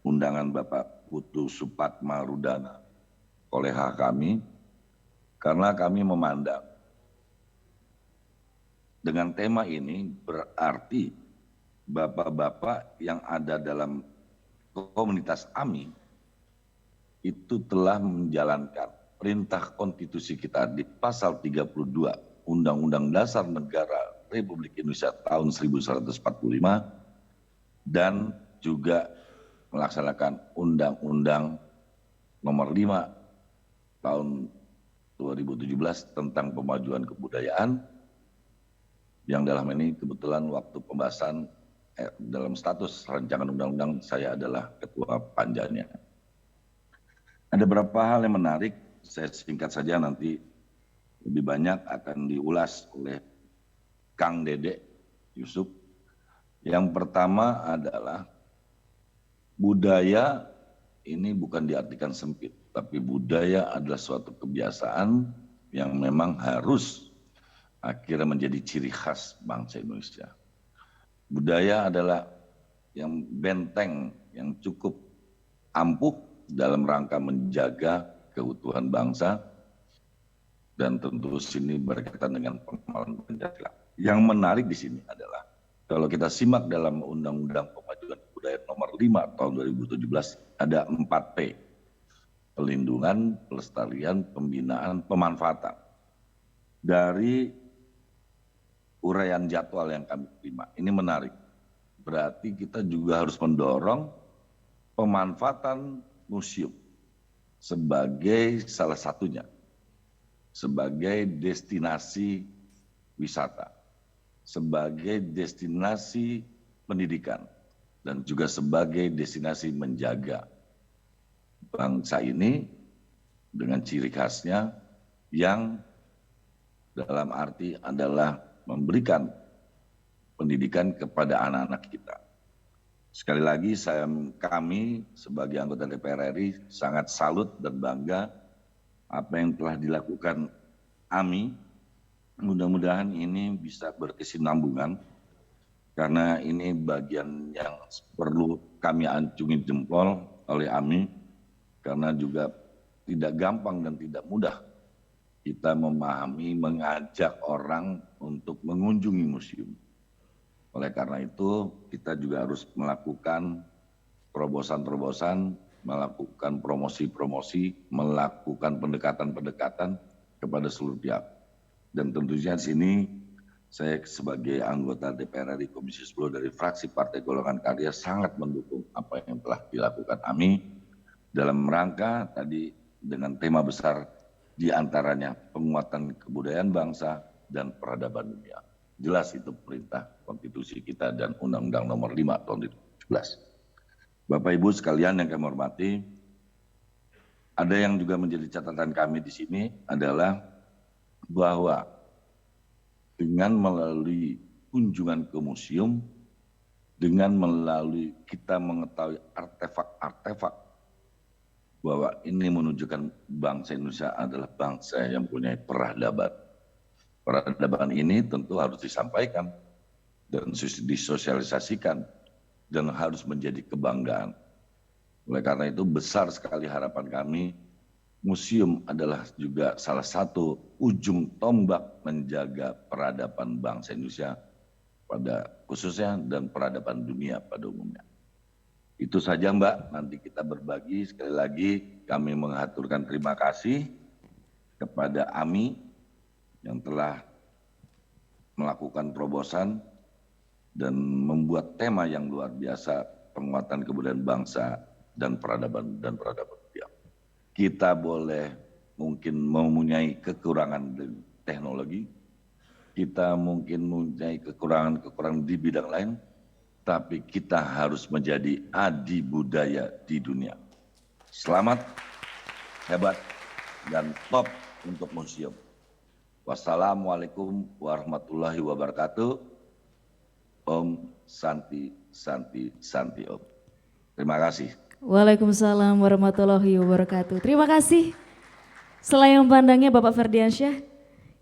undangan Bapak Putu Supatma Rudana, kolega kami, karena kami memandang dengan tema ini berarti bapak-bapak yang ada dalam komunitas AMI itu telah menjalankan perintah konstitusi kita di pasal 32 Undang-Undang Dasar Negara Republik Indonesia tahun 1945 dan juga melaksanakan Undang-Undang Nomor 5 tahun 2017 tentang pemajuan kebudayaan, yang dalam ini kebetulan waktu pembahasan dalam status rancangan undang-undang saya adalah ketua panjanya. Ada beberapa hal yang menarik, saya singkat saja, nanti lebih banyak akan diulas oleh Kang Dede Yusuf. Yang pertama adalah budaya ini bukan diartikan sempit, tapi budaya adalah suatu kebiasaan yang memang harus akhirnya menjadi ciri khas bangsa Indonesia. Budaya adalah yang benteng, yang cukup ampuh dalam rangka menjaga keutuhan bangsa, dan tentu sini berkaitan dengan pengembangan Pancasila. Yang menarik di sini adalah kalau kita simak dalam Undang-Undang Pemajuan Kebudayaan Nomor 5 tahun 2017 ada 4P. Pelindungan, pelestarian, pembinaan, pemanfaatan. Dari uraian jadwal yang kami terima, ini menarik. Berarti kita juga harus mendorong pemanfaatan museum sebagai salah satunya, sebagai destinasi wisata, sebagai destinasi pendidikan, dan juga sebagai destinasi menjaga bangsa ini dengan ciri khasnya yang dalam arti adalah memberikan pendidikan kepada anak-anak kita. Sekali lagi kami sebagai anggota DPR RI sangat salut dan bangga apa yang telah dilakukan AMI. Mudah-mudahan ini bisa berkesinambungan, karena ini bagian yang perlu kami acungi jempol oleh AMI, karena juga tidak gampang dan tidak mudah kita memahami, mengajak orang untuk mengunjungi museum. Oleh karena itu, kita juga harus melakukan terobosan-terobosan, melakukan promosi-promosi, melakukan pendekatan-pendekatan kepada seluruh pihak. Dan tentunya di sini saya sebagai anggota DPR RI Komisi 10 dari fraksi Partai Golongan Karya sangat mendukung apa yang telah dilakukan AMI dalam rangka tadi dengan tema besar diantaranya penguatan kebudayaan bangsa dan peradaban dunia. Jelas itu perintah konstitusi kita dan Undang-Undang Nomor 5 tahun 2017. Bapak Ibu sekalian yang kami hormati, ada yang juga menjadi catatan kami di sini adalah bahwa dengan melalui kunjungan ke museum, dengan melalui kita mengetahui artefak-artefak bahwa ini menunjukkan bangsa Indonesia adalah bangsa yang punya peradaban. Peradaban ini tentu harus disampaikan dan disosialisasikan dan harus menjadi kebanggaan. Oleh karena itu besar sekali harapan kami, museum adalah juga salah satu ujung tombak menjaga peradaban bangsa Indonesia pada khususnya dan peradaban dunia pada umumnya. Itu saja Mbak, nanti kita berbagi. Sekali lagi kami mengaturkan terima kasih kepada AMI yang telah melakukan terobosan dan membuat tema yang luar biasa, penguatan kebudayaan bangsa dan peradaban dunia. Kita boleh mungkin mempunyai kekurangan teknologi, kita mungkin mempunyai kekurangan di bidang lain, tapi kita harus menjadi adibudaya di dunia. Selamat, hebat, dan top untuk museum. Wassalamualaikum warahmatullahi wabarakatuh. Om Santi Santi Santi Om. Terima kasih. Waalaikumsalam warahmatullahi wabarakatuh. Terima kasih. Selayang pandangnya Bapak Ferdiansyah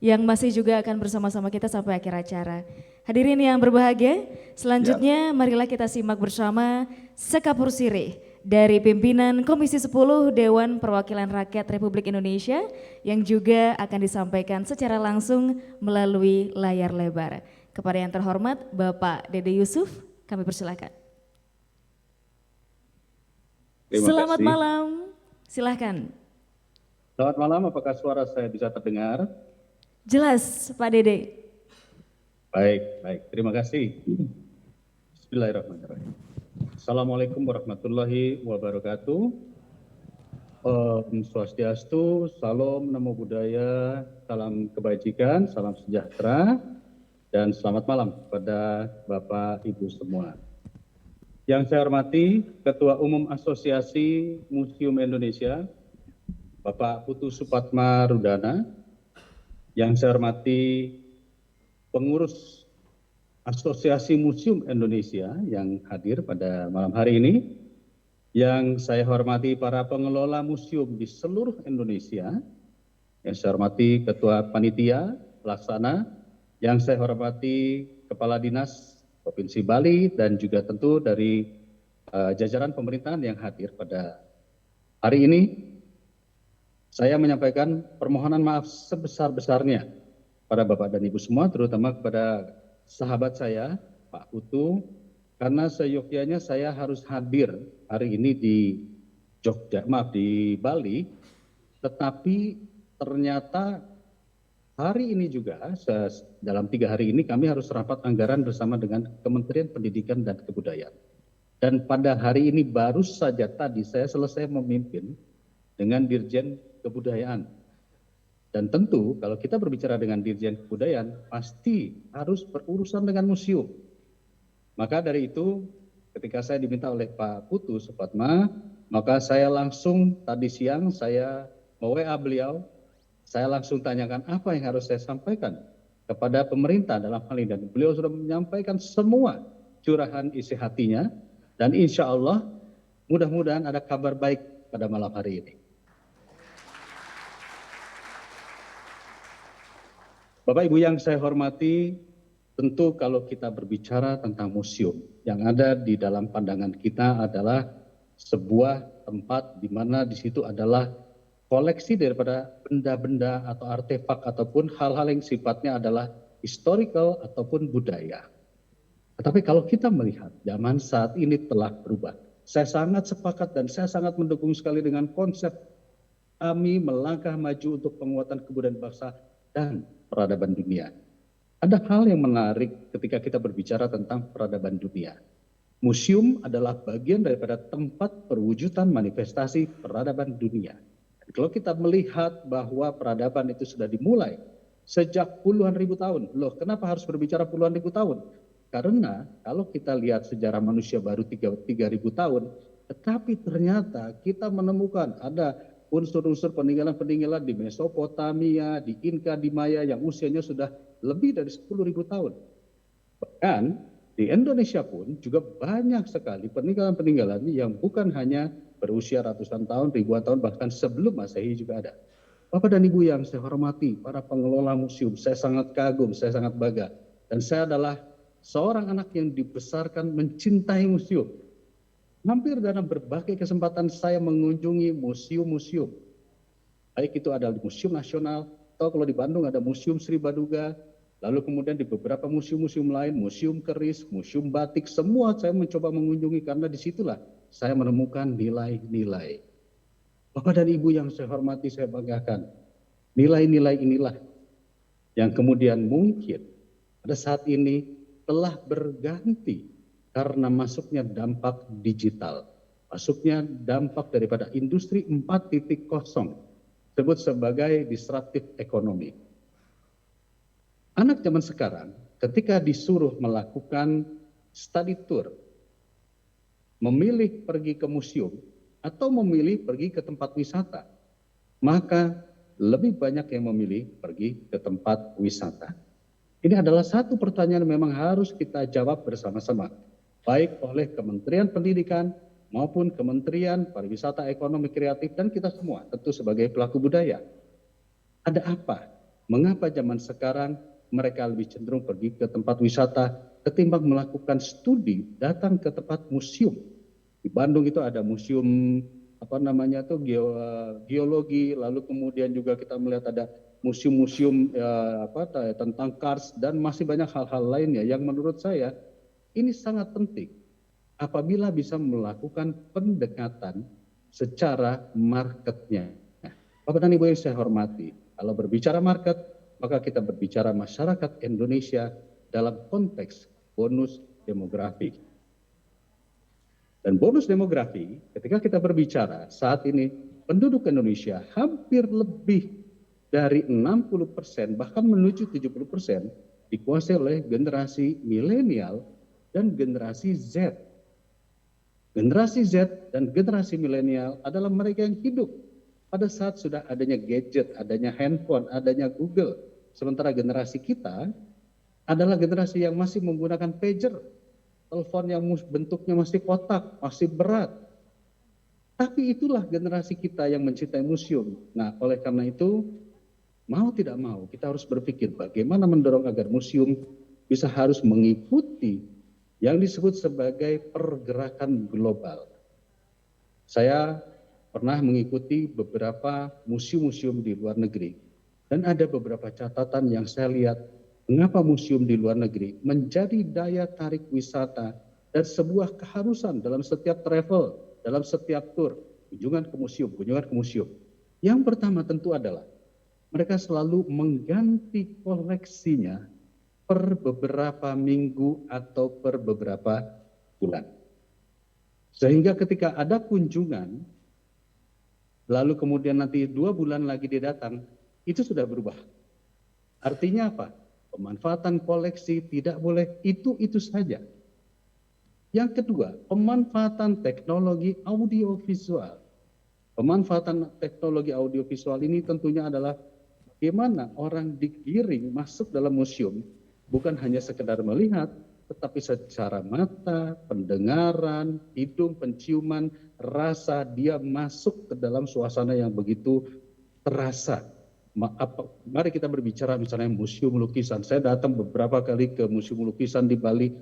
yang masih juga akan bersama-sama kita sampai akhir acara. Hadirin yang berbahagia, selanjutnya marilah kita simak bersama Sekapur Sirih dari pimpinan Komisi 10 Dewan Perwakilan Rakyat Republik Indonesia yang juga akan disampaikan secara langsung melalui layar lebar. Kepada yang terhormat Bapak Dede Yusuf, kami persilakan. Selamat malam, silahkan. Selamat malam, apakah suara saya bisa terdengar? Jelas Pak Dede. Baik, terima kasih. Bismillahirrahmanirrahim. Assalamualaikum warahmatullahi wabarakatuh. Om Swastiastu, Salam, Namo Buddhaya, salam kebajikan, salam sejahtera, dan selamat malam kepada Bapak Ibu semua. Yang saya hormati Ketua Umum Asosiasi Museum Indonesia, Bapak Putu Supatma Rudana. Yang saya hormati pengurus Asosiasi Museum Indonesia yang hadir pada malam hari ini, yang saya hormati para pengelola museum di seluruh Indonesia, yang saya hormati Ketua Panitia Pelaksana, yang saya hormati Kepala Dinas Provinsi Bali, dan juga tentu dari jajaran pemerintahan yang hadir pada hari ini. Saya menyampaikan permohonan maaf sebesar-besarnya pada Bapak dan Ibu semua, terutama kepada sahabat saya, Pak Putu, karena seyogyanya saya harus hadir hari ini di di Bali, tetapi ternyata hari ini juga, dalam 3 hari ini kami harus rapat anggaran bersama dengan Kementerian Pendidikan dan Kebudayaan. Dan pada hari ini baru saja tadi saya selesai memimpin dengan Dirjen Kebudayaan. Dan tentu kalau kita berbicara dengan Dirjen Kebudayaan, pasti harus berurusan dengan museum. Maka dari itu, ketika saya diminta oleh Pak Putu Supatma, maka saya langsung tadi siang saya me-WA beliau, saya langsung tanyakan apa yang harus saya sampaikan kepada pemerintah dalam hal ini. Dan beliau sudah menyampaikan semua curahan isi hatinya, dan insya Allah mudah-mudahan ada kabar baik pada malam hari ini. Bapak Ibu yang saya hormati, tentu kalau kita berbicara tentang museum, yang ada di dalam pandangan kita adalah sebuah tempat di mana di situ adalah koleksi daripada benda-benda atau artefak ataupun hal-hal yang sifatnya adalah historical ataupun budaya. Tetapi kalau kita melihat zaman saat ini telah berubah. Saya sangat sepakat dan saya sangat mendukung sekali dengan konsep kami melangkah maju untuk penguatan kebudayaan bangsa dan peradaban dunia. Ada hal yang menarik ketika kita berbicara tentang peradaban dunia. Museum adalah bagian daripada tempat perwujudan manifestasi peradaban dunia. Dan kalau kita melihat bahwa peradaban itu sudah dimulai sejak puluhan ribu tahun. Loh, kenapa harus berbicara puluhan ribu tahun? Karena kalau kita lihat sejarah manusia baru 3.000 tahun, tetapi ternyata kita menemukan ada unsur-unsur peninggalan-peninggalan di Mesopotamia, di Inka, di Maya yang usianya sudah lebih dari 10.000 tahun. Bahkan di Indonesia pun juga banyak sekali peninggalan-peninggalan yang bukan hanya berusia ratusan tahun, ribuan tahun, bahkan sebelum Masehi juga ada. Bapak dan Ibu yang saya hormati, para pengelola museum, saya sangat kagum, saya sangat bangga. Dan saya adalah seorang anak yang dibesarkan mencintai museum. Hampir dalam berbagai kesempatan saya mengunjungi museum-museum. Baik itu ada Museum Nasional, atau kalau di Bandung ada Museum Sri Baduga, lalu kemudian di beberapa museum-museum lain, Museum Keris, Museum Batik, semua saya mencoba mengunjungi karena disitulah saya menemukan nilai-nilai. Bapak dan Ibu yang saya hormati, saya banggakan. Nilai-nilai inilah yang kemudian mungkin pada saat ini telah berganti karena masuknya dampak digital, masuknya dampak daripada industri 4.0, disebut sebagai disruptive economy. Anak zaman sekarang ketika disuruh melakukan study tour, memilih pergi ke museum atau memilih pergi ke tempat wisata, maka lebih banyak yang memilih pergi ke tempat wisata. Ini adalah satu pertanyaan yang memang harus kita jawab bersama-sama, baik oleh Kementerian Pendidikan maupun Kementerian Pariwisata Ekonomi Kreatif dan kita semua tentu sebagai pelaku budaya. Ada apa? Mengapa zaman sekarang mereka lebih cenderung pergi ke tempat wisata ketimbang melakukan studi, datang ke tempat museum? Di Bandung itu ada museum geologi, lalu kemudian juga kita melihat ada museum-museum tentang Kars dan masih banyak hal-hal lainnya yang menurut saya ini sangat penting apabila bisa melakukan pendekatan secara marketnya. Bapak dan Ibu yang saya hormati, kalau berbicara market, maka kita berbicara masyarakat Indonesia dalam konteks bonus demografi. Dan bonus demografi, ketika kita berbicara saat ini, penduduk Indonesia hampir lebih dari 60%, bahkan menuju 70% dikuasai oleh generasi milenial dan generasi Z. Generasi Z dan generasi milenial adalah mereka yang hidup pada saat sudah adanya gadget, adanya handphone, adanya Google. Sementara generasi kita adalah generasi yang masih menggunakan pager, telepon yang bentuknya masih kotak, masih berat. Tapi itulah generasi kita yang mencintai museum. Nah, oleh karena itu, mau tidak mau, kita harus berpikir bagaimana mendorong agar museum harus mengikuti yang disebut sebagai pergerakan global. Saya pernah mengikuti beberapa museum-museum di luar negeri, dan ada beberapa catatan yang saya lihat mengapa museum di luar negeri menjadi daya tarik wisata dan sebuah keharusan dalam setiap travel, dalam setiap tour, kunjungan ke museum. Yang pertama tentu adalah mereka selalu mengganti koleksinya per beberapa minggu atau per beberapa bulan. Sehingga ketika ada kunjungan, lalu kemudian nanti 2 bulan lagi dia datang, itu sudah berubah. Artinya apa? Pemanfaatan koleksi tidak boleh itu saja. Yang kedua, pemanfaatan teknologi audiovisual. Pemanfaatan teknologi audiovisual ini tentunya adalah bagaimana orang digiring masuk dalam museum, bukan hanya sekedar melihat, tetapi secara mata, pendengaran, hidung, penciuman, rasa, dia masuk ke dalam suasana yang begitu terasa. Mari kita berbicara misalnya museum lukisan. Saya datang beberapa kali ke museum lukisan di Bali,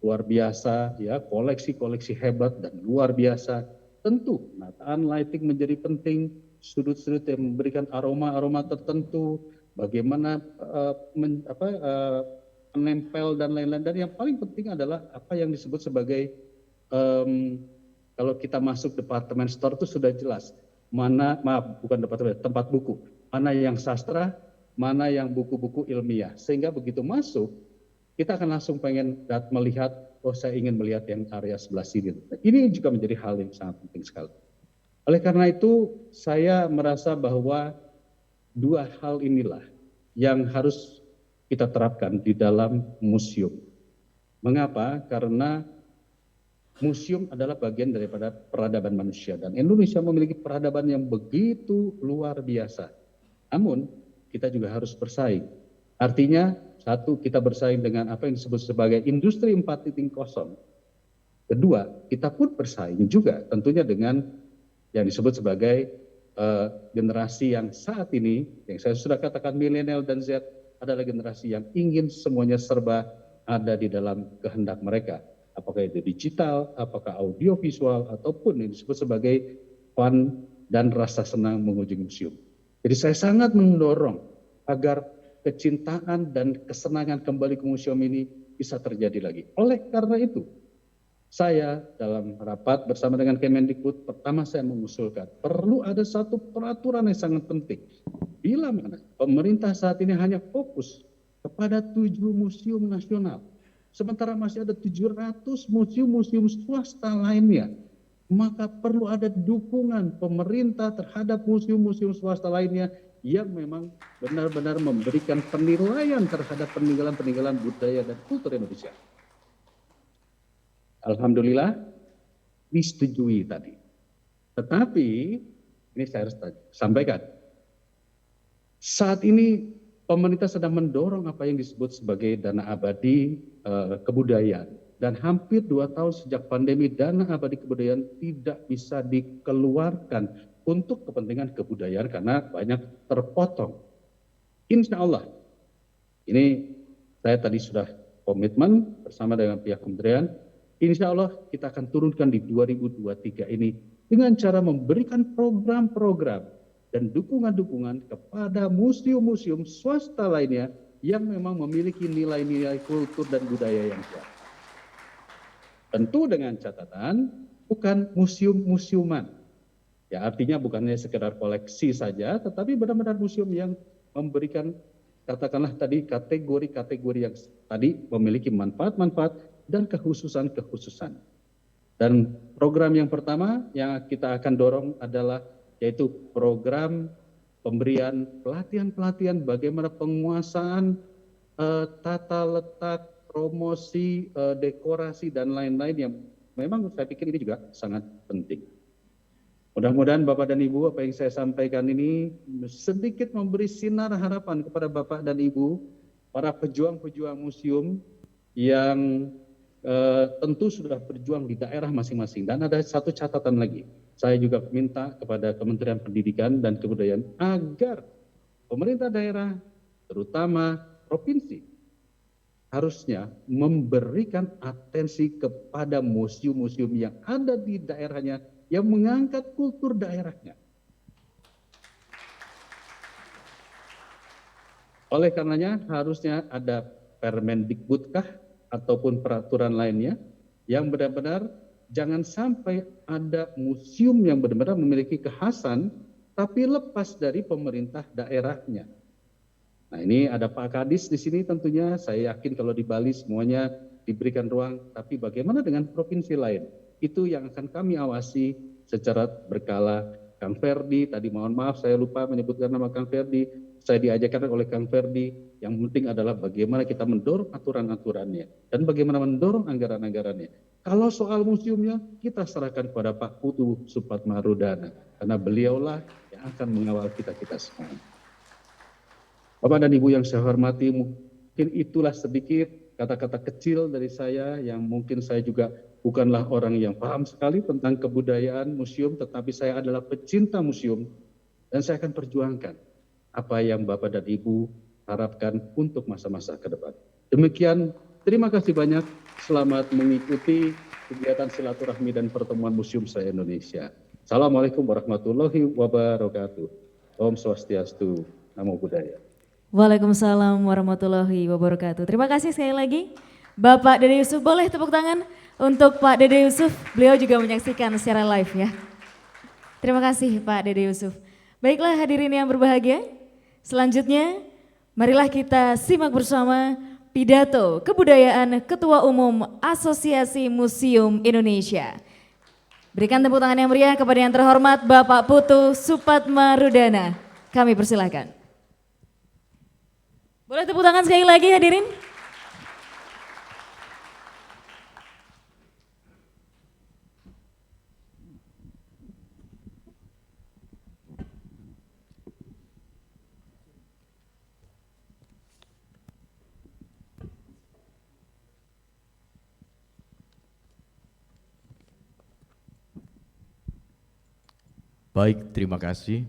luar biasa, ya, koleksi-koleksi hebat dan luar biasa. Tentu penataan lighting menjadi penting, sudut-sudut yang memberikan aroma-aroma tertentu, bagaimana menempel dan lain-lain. Dan yang paling penting adalah apa yang disebut sebagai kalau kita masuk departemen store itu sudah jelas mana, maaf bukan departemen, tempat buku, mana yang sastra, mana yang buku-buku ilmiah. Sehingga begitu masuk, kita akan langsung pengen melihat, oh saya ingin melihat yang area sebelah sini. Ini juga menjadi hal yang sangat penting sekali. Oleh karena itu, saya merasa bahwa dua hal inilah yang harus kita terapkan di dalam museum. Mengapa? Karena museum adalah bagian daripada peradaban manusia dan Indonesia memiliki peradaban yang begitu luar biasa. Namun kita juga harus bersaing. Artinya satu, kita bersaing dengan apa yang disebut sebagai industri 4.0. Kedua, kita pun bersaing juga tentunya dengan yang disebut sebagai generasi yang saat ini, yang saya sudah katakan milenial dan Z, adalah generasi yang ingin semuanya serba ada di dalam kehendak mereka. Apakah itu digital, apakah audiovisual, ataupun yang disebut sebagai fun dan rasa senang mengunjungi museum. Jadi saya sangat mendorong agar kecintaan dan kesenangan kembali ke museum ini bisa terjadi lagi. Oleh karena itu, saya dalam rapat bersama dengan Kemendikbud, pertama saya mengusulkan perlu ada satu peraturan yang sangat penting. Bila mana pemerintah saat ini hanya fokus kepada 7 museum nasional, sementara masih ada 700 museum-museum swasta lainnya, maka perlu ada dukungan pemerintah terhadap museum-museum swasta lainnya yang memang benar-benar memberikan penilaian terhadap peninggalan-peninggalan budaya dan kultur Indonesia. Alhamdulillah disetujui tadi. Tetapi ini saya harus sampaikan. Saat ini pemerintah sedang mendorong apa yang disebut sebagai dana abadi kebudayaan. Dan hampir 2 tahun sejak pandemi, dana abadi kebudayaan tidak bisa dikeluarkan untuk kepentingan kebudayaan karena banyak terpotong. Insya Allah, ini saya tadi sudah komitmen bersama dengan pihak kementerian, insya Allah kita akan turunkan di 2023 ini dengan cara memberikan program-program dan dukungan-dukungan kepada museum-museum swasta lainnya yang memang memiliki nilai-nilai kultur dan budaya yang kuat. Tentu dengan catatan bukan museum-museuman. Ya, artinya bukannya sekedar koleksi saja, tetapi benar-benar museum yang memberikan, katakanlah tadi, kategori-kategori yang tadi memiliki manfaat-manfaat dan kekhususan-kekhususan. Dan program yang pertama yang kita akan dorong adalah yaitu program pemberian pelatihan-pelatihan bagaimana penguasaan tata letak, promosi, dekorasi, dan lain-lain yang memang saya pikir ini juga sangat penting. Mudah-mudahan Bapak dan Ibu, apa yang saya sampaikan ini sedikit memberi sinar harapan kepada Bapak dan Ibu, para pejuang-pejuang museum yang tentu sudah berjuang di daerah masing-masing. Dan ada satu catatan lagi, saya juga minta kepada Kementerian Pendidikan dan Kebudayaan agar pemerintah daerah, terutama provinsi, harusnya memberikan atensi kepada museum-museum yang ada di daerahnya yang mengangkat kultur daerahnya. Oleh karenanya harusnya ada Permendikbudkah ataupun peraturan lainnya yang benar-benar jangan sampai ada museum yang benar-benar memiliki kekhasan tapi lepas dari pemerintah daerahnya. Nah, ini ada Pak Kadis di sini tentunya, saya yakin kalau di Bali semuanya diberikan ruang, tapi bagaimana dengan provinsi lain? Itu yang akan kami awasi secara berkala. Kang Ferdi, tadi mohon maaf saya lupa menyebutkan nama Kang Ferdi, saya diajarkan oleh Kang Ferdi, yang penting adalah bagaimana kita mendorong aturan-aturannya, dan bagaimana mendorong anggaran-anggarannya. Kalau soal museumnya, kita serahkan kepada Pak Putu Supatmarudana, karena beliaulah yang akan mengawal kita-kita semua. Bapak dan Ibu yang saya hormati, mungkin itulah sedikit kata-kata kecil dari saya yang mungkin saya juga bukanlah orang yang paham sekali tentang kebudayaan museum, tetapi saya adalah pecinta museum dan saya akan perjuangkan apa yang Bapak dan Ibu harapkan untuk masa-masa ke depan. Demikian, terima kasih banyak. Selamat mengikuti kegiatan silaturahmi dan pertemuan Museum se-Indonesia. Assalamualaikum warahmatullahi wabarakatuh. Om Swastiastu, Namo Buddhaya. Waalaikumsalam warahmatullahi wabarakatuh. Terima kasih sekali lagi Bapak Dede Yusuf. Boleh tepuk tangan untuk Pak Dede Yusuf. Beliau juga menyaksikan secara live ya. Terima kasih Pak Dede Yusuf. Baiklah hadirin yang berbahagia. Selanjutnya marilah kita simak bersama pidato kebudayaan Ketua Umum Asosiasi Museum Indonesia. Berikan tepuk tangan yang meriah kepada yang terhormat Bapak Putu Supatmarudana. Kami persilakan. Boleh tepuk tangan sekali lagi hadirin? Baik, terima kasih.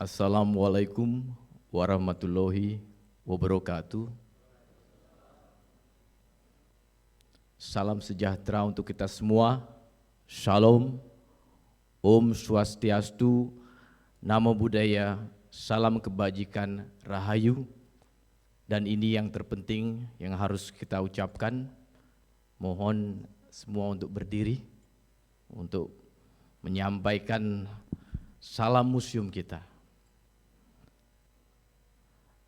Assalamualaikum warahmatullahi wabarakatuh. Salam sejahtera untuk kita semua. Shalom, Om Swastiastu, Namo Buddhaya, salam kebajikan, Rahayu. Dan ini yang terpenting yang harus kita ucapkan. Mohon semua untuk berdiri untuk menyampaikan salam museum kita.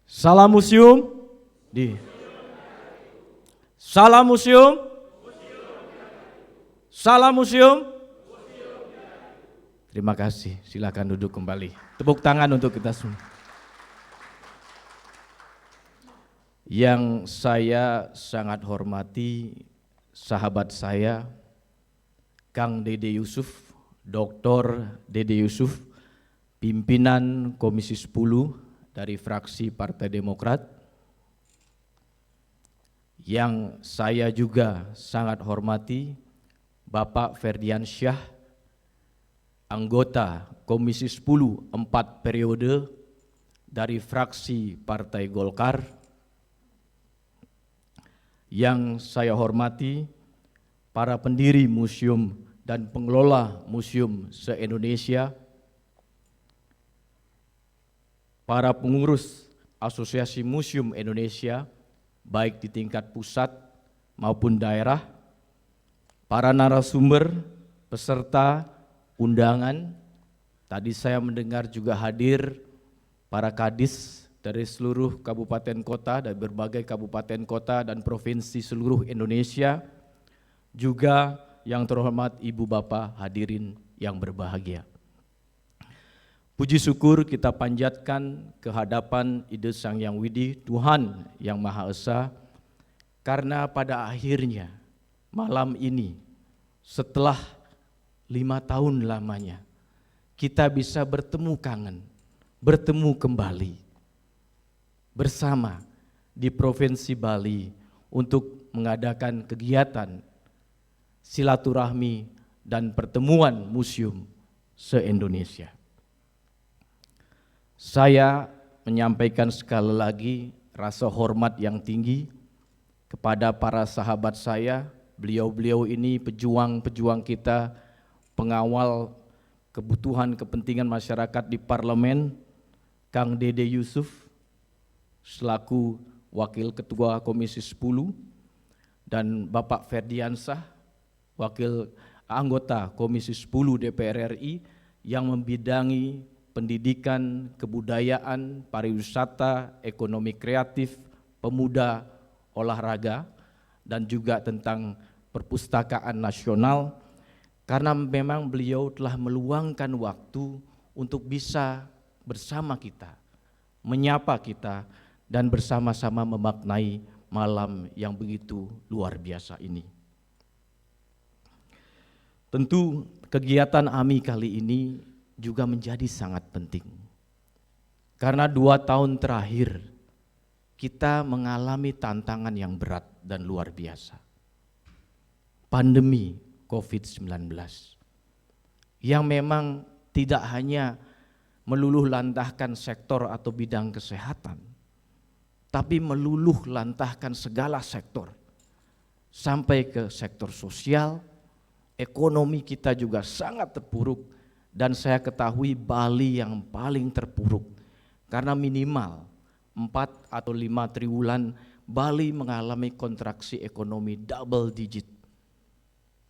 Salam museum di salam museum, salam museum. Terima kasih, silakan duduk kembali. Tepuk tangan untuk kita semua. Yang saya sangat hormati sahabat saya Kang Dede Yusuf, Dr. Dede Yusuf, pimpinan Komisi 10 dari fraksi Partai Demokrat. Yang saya juga sangat hormati Bapak Ferdiansyah, anggota Komisi 10 4 periode dari fraksi Partai Golkar. Yang saya hormati para pendiri museum dan pengelola museum se-Indonesia, para pengurus Asosiasi Museum Indonesia, baik di tingkat pusat maupun daerah, para narasumber, peserta undangan. Tadi saya mendengar juga hadir para kadis dari seluruh kabupaten kota, dari berbagai kabupaten kota dan provinsi seluruh Indonesia, juga yang terhormat Ibu Bapak hadirin yang berbahagia. Puji syukur kita panjatkan ke hadapan Ide Sang Yang Widi, Tuhan Yang Maha Esa, karena pada akhirnya malam ini setelah 5 tahun lamanya kita bisa bertemu kangen, bertemu kembali bersama di Provinsi Bali untuk mengadakan kegiatan silaturahmi dan pertemuan museum se-Indonesia. Saya menyampaikan sekali lagi rasa hormat yang tinggi kepada para sahabat saya. Beliau-beliau ini pejuang-pejuang kita, pengawal kebutuhan kepentingan masyarakat di parlemen. Kang Dede Yusuf selaku Wakil Ketua Komisi 10 dan Bapak Ferdiansyah Wakil anggota Komisi 10 DPR RI yang membidangi pendidikan, kebudayaan, pariwisata, ekonomi kreatif, pemuda, olahraga, dan juga tentang perpustakaan nasional, karena memang beliau telah meluangkan waktu untuk bisa bersama kita, menyapa kita, dan bersama-sama memaknai malam yang begitu luar biasa ini. Tentu kegiatan AMI kali ini juga menjadi sangat penting. Karena 2 tahun terakhir kita mengalami tantangan yang berat dan luar biasa. Pandemi COVID-19 yang memang tidak hanya meluluh lantahkan sektor atau bidang kesehatan, tapi meluluh lantahkan segala sektor sampai ke sektor sosial. Ekonomi kita juga sangat terpuruk, dan saya ketahui Bali yang paling terpuruk karena minimal 4 atau 5 triwulan Bali mengalami kontraksi ekonomi double digit.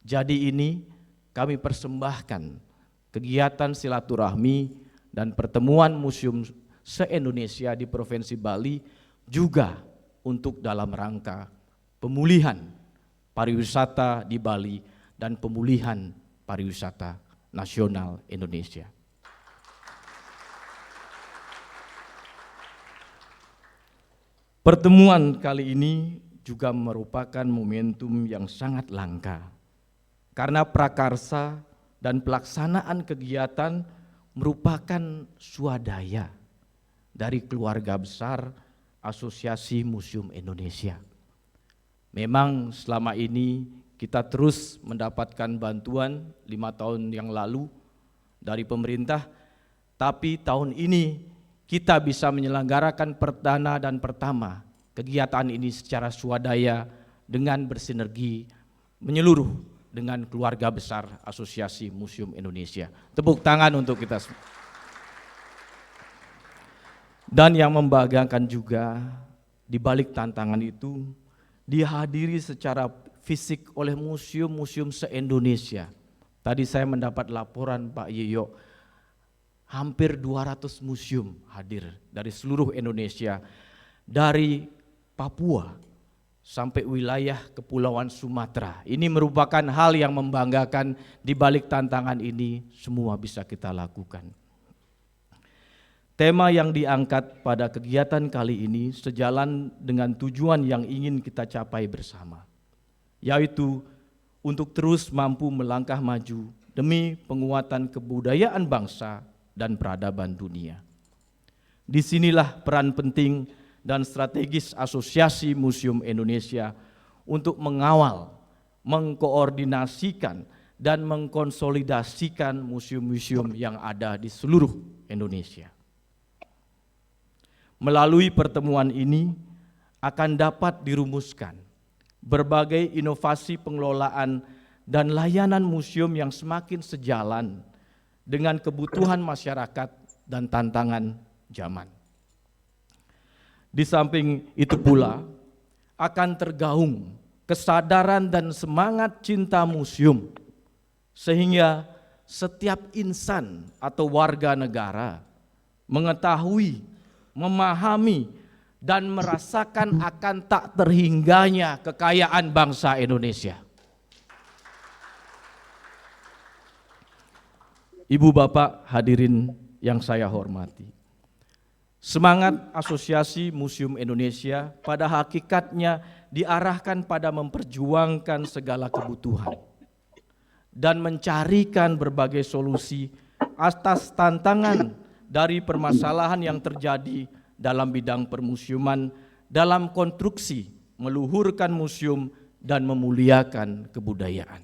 Jadi ini kami persembahkan kegiatan silaturahmi dan pertemuan museum se-Indonesia di Provinsi Bali juga untuk dalam rangka pemulihan pariwisata di Bali dan pemulihan pariwisata nasional Indonesia. Pertemuan kali ini juga merupakan momentum yang sangat langka karena prakarsa dan pelaksanaan kegiatan merupakan swadaya dari keluarga besar Asosiasi Museum Indonesia. Memang selama ini kita terus mendapatkan bantuan 5 tahun yang lalu dari pemerintah, tapi tahun ini kita bisa menyelenggarakan perdana dan pertama kegiatan ini secara swadaya dengan bersinergi menyeluruh dengan keluarga besar Asosiasi Museum Indonesia. Tepuk tangan untuk kita semua. Dan yang membanggakan juga di balik tantangan itu dihadiri secara fisik oleh museum-museum se-Indonesia. Tadi saya mendapat laporan Pak Yeyo, hampir 200 museum hadir dari seluruh Indonesia, dari Papua sampai wilayah Kepulauan Sumatera. Ini merupakan hal yang membanggakan. Di balik tantangan ini semua bisa kita lakukan. Tema yang diangkat pada kegiatan kali ini sejalan dengan tujuan yang ingin kita capai bersama, yaitu untuk terus mampu melangkah maju demi penguatan kebudayaan bangsa dan peradaban dunia. Disinilah peran penting dan strategis Asosiasi Museum Indonesia untuk mengawal, mengkoordinasikan, dan mengkonsolidasikan museum-museum yang ada di seluruh Indonesia. Melalui pertemuan ini akan dapat dirumuskan berbagai inovasi pengelolaan dan layanan museum yang semakin sejalan dengan kebutuhan masyarakat dan tantangan zaman. Di samping itu pula akan tergaung kesadaran dan semangat cinta museum sehingga setiap insan atau warga negara mengetahui, memahami, dan merasakan akan tak terhingganya kekayaan bangsa Indonesia. Ibu bapak hadirin yang saya hormati, semangat Asosiasi Museum Indonesia pada hakikatnya diarahkan pada memperjuangkan segala kebutuhan dan mencarikan berbagai solusi atas tantangan dari permasalahan yang terjadi dalam bidang permusiuman dalam konstruksi meluhurkan museum dan memuliakan kebudayaan.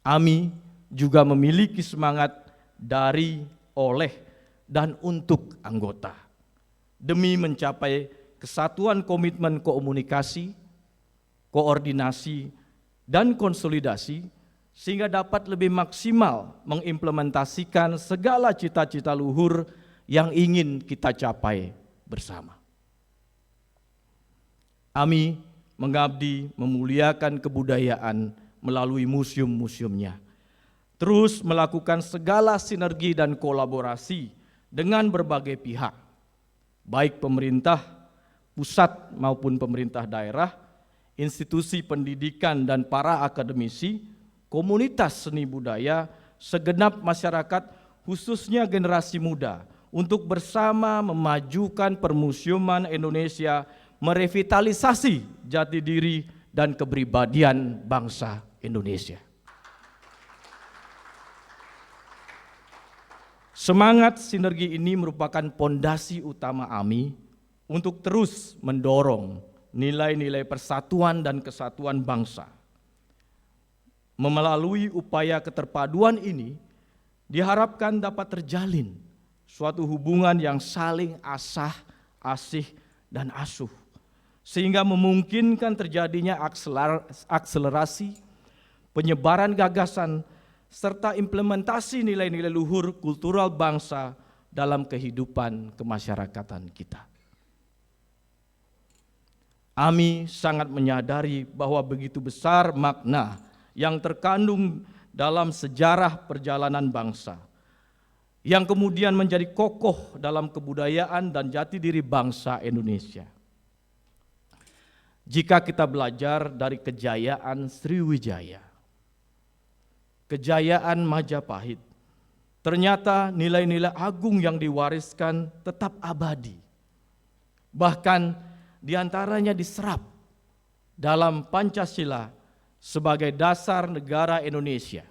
AMI juga memiliki semangat dari, oleh, dan untuk anggota demi mencapai kesatuan komitmen komunikasi, koordinasi, dan konsolidasi sehingga dapat lebih maksimal mengimplementasikan segala cita-cita luhur yang ingin kita capai bersama. AMI mengabdi memuliakan kebudayaan melalui museum-museumnya, terus melakukan segala sinergi dan kolaborasi dengan berbagai pihak, baik pemerintah pusat maupun pemerintah daerah, institusi pendidikan dan para akademisi, komunitas seni budaya, segenap masyarakat khususnya generasi muda untuk bersama memajukan permusiuman Indonesia, merevitalisasi jati diri dan kepribadian bangsa Indonesia. Semangat sinergi ini merupakan pondasi utama AMI untuk terus mendorong nilai-nilai persatuan dan kesatuan bangsa. Melalui upaya keterpaduan ini, diharapkan dapat terjalin suatu hubungan yang saling asah, asih, dan asuh, sehingga memungkinkan terjadinya akselerasi, penyebaran gagasan, serta implementasi nilai-nilai luhur kultural bangsa dalam kehidupan kemasyarakatan kita. AMI sangat menyadari bahwa begitu besar makna yang terkandung dalam sejarah perjalanan bangsa, yang kemudian menjadi kokoh dalam kebudayaan dan jati diri bangsa Indonesia. Jika kita belajar dari kejayaan Sriwijaya, kejayaan Majapahit, ternyata nilai-nilai agung yang diwariskan tetap abadi. Bahkan diantaranya diserap dalam Pancasila sebagai dasar negara Indonesia.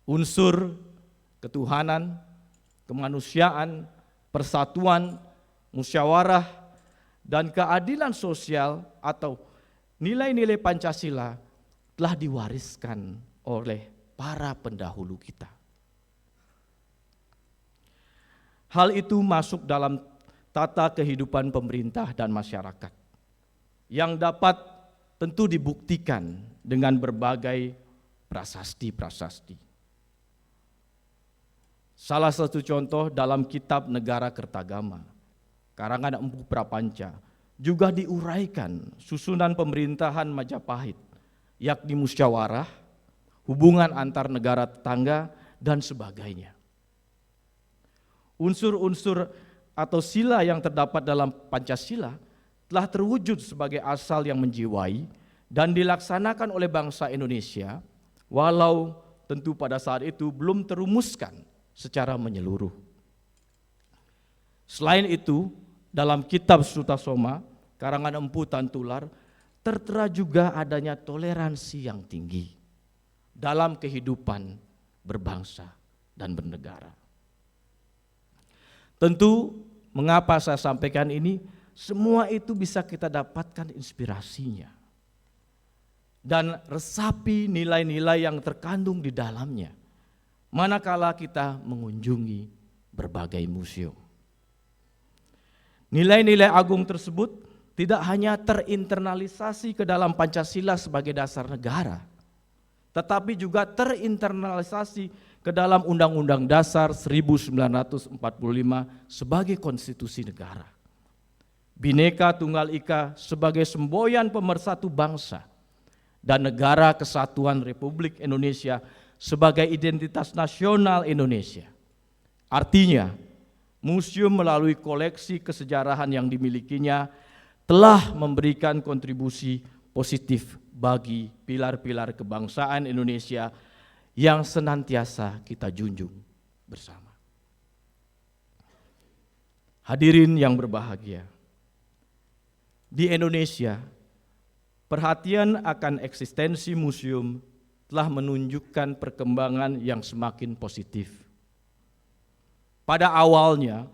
Unsur ketuhanan, kemanusiaan, persatuan, musyawarah, dan keadilan sosial atau nilai-nilai Pancasila telah diwariskan oleh para pendahulu kita. Hal itu masuk dalam tata kehidupan pemerintah dan masyarakat yang dapat tentu dibuktikan dengan berbagai prasasti-prasasti. Salah satu contoh dalam kitab Negara Kertagama, karangan Empu Prapanca, juga diuraikan susunan pemerintahan Majapahit, yakni musyawarah, hubungan antar negara tetangga, dan sebagainya. Unsur-unsur atau sila yang terdapat dalam Pancasila telah terwujud sebagai asal yang menjiwai dan dilaksanakan oleh bangsa Indonesia, walau tentu pada saat itu belum terumuskan secara menyeluruh. Selain itu, dalam kitab Sutasoma, karangan Empu Tantular, tertera juga adanya toleransi yang tinggi dalam kehidupan berbangsa dan bernegara. Tentu, mengapa saya sampaikan ini, semua itu bisa kita dapatkan inspirasinya dan resapi nilai-nilai yang terkandung di dalamnya manakala kita mengunjungi berbagai museum. Nilai-nilai agung tersebut tidak hanya terinternalisasi ke dalam Pancasila sebagai dasar negara, tetapi juga terinternalisasi ke dalam Undang-Undang Dasar 1945 sebagai konstitusi negara. Bhinneka Tunggal Ika sebagai semboyan pemersatu bangsa dan Negara Kesatuan Republik Indonesia sebagai identitas nasional Indonesia. Artinya, museum melalui koleksi kesejarahan yang dimilikinya telah memberikan kontribusi positif bagi pilar-pilar kebangsaan Indonesia yang senantiasa kita junjung bersama. Hadirin yang berbahagia, di Indonesia, perhatian akan eksistensi museum telah menunjukkan perkembangan yang semakin positif. Pada awalnya,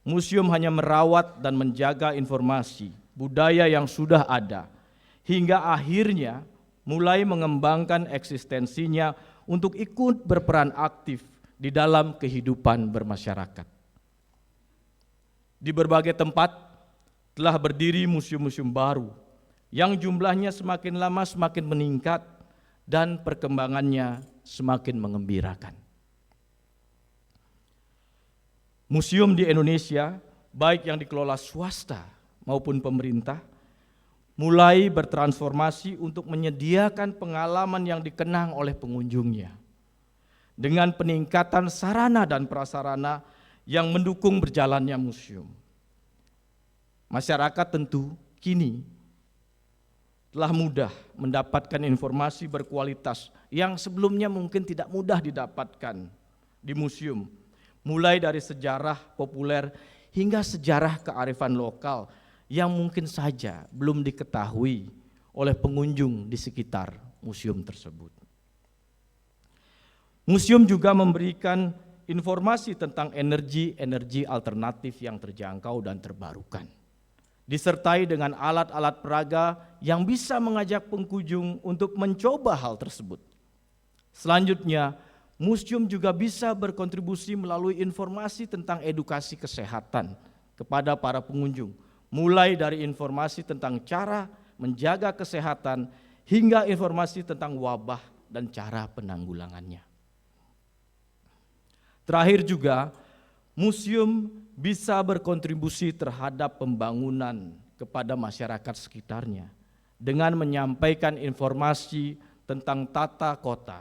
museum hanya merawat dan menjaga informasi budaya yang sudah ada, hingga akhirnya mulai mengembangkan eksistensinya untuk ikut berperan aktif di dalam kehidupan bermasyarakat. Di berbagai tempat telah berdiri museum-museum baru yang jumlahnya semakin lama semakin meningkat dan perkembangannya semakin mengembirakan. Museum di Indonesia, baik yang dikelola swasta maupun pemerintah, mulai bertransformasi untuk menyediakan pengalaman yang dikenang oleh pengunjungnya dengan peningkatan sarana dan prasarana yang mendukung berjalannya museum. Masyarakat tentu kini telah mudah mendapatkan informasi berkualitas yang sebelumnya mungkin tidak mudah didapatkan di museum, mulai dari sejarah populer hingga sejarah kearifan lokal yang mungkin saja belum diketahui oleh pengunjung di sekitar museum tersebut. Museum juga memberikan informasi tentang energi alternatif yang terjangkau dan terbarukan, disertai dengan alat-alat peraga yang bisa mengajak pengunjung untuk mencoba hal tersebut. Selanjutnya, museum juga bisa berkontribusi melalui informasi tentang edukasi kesehatan kepada para pengunjung, mulai dari informasi tentang cara menjaga kesehatan hingga informasi tentang wabah dan cara penanggulangannya. Terakhir juga, museum bisa berkontribusi terhadap pembangunan kepada masyarakat sekitarnya dengan menyampaikan informasi tentang tata kota,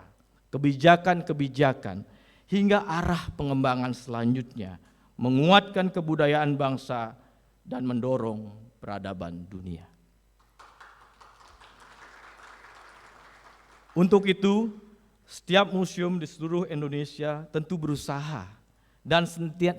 kebijakan-kebijakan, hingga arah pengembangan selanjutnya, menguatkan kebudayaan bangsa dan mendorong peradaban dunia. Untuk itu, setiap museum di seluruh Indonesia tentu berusaha dan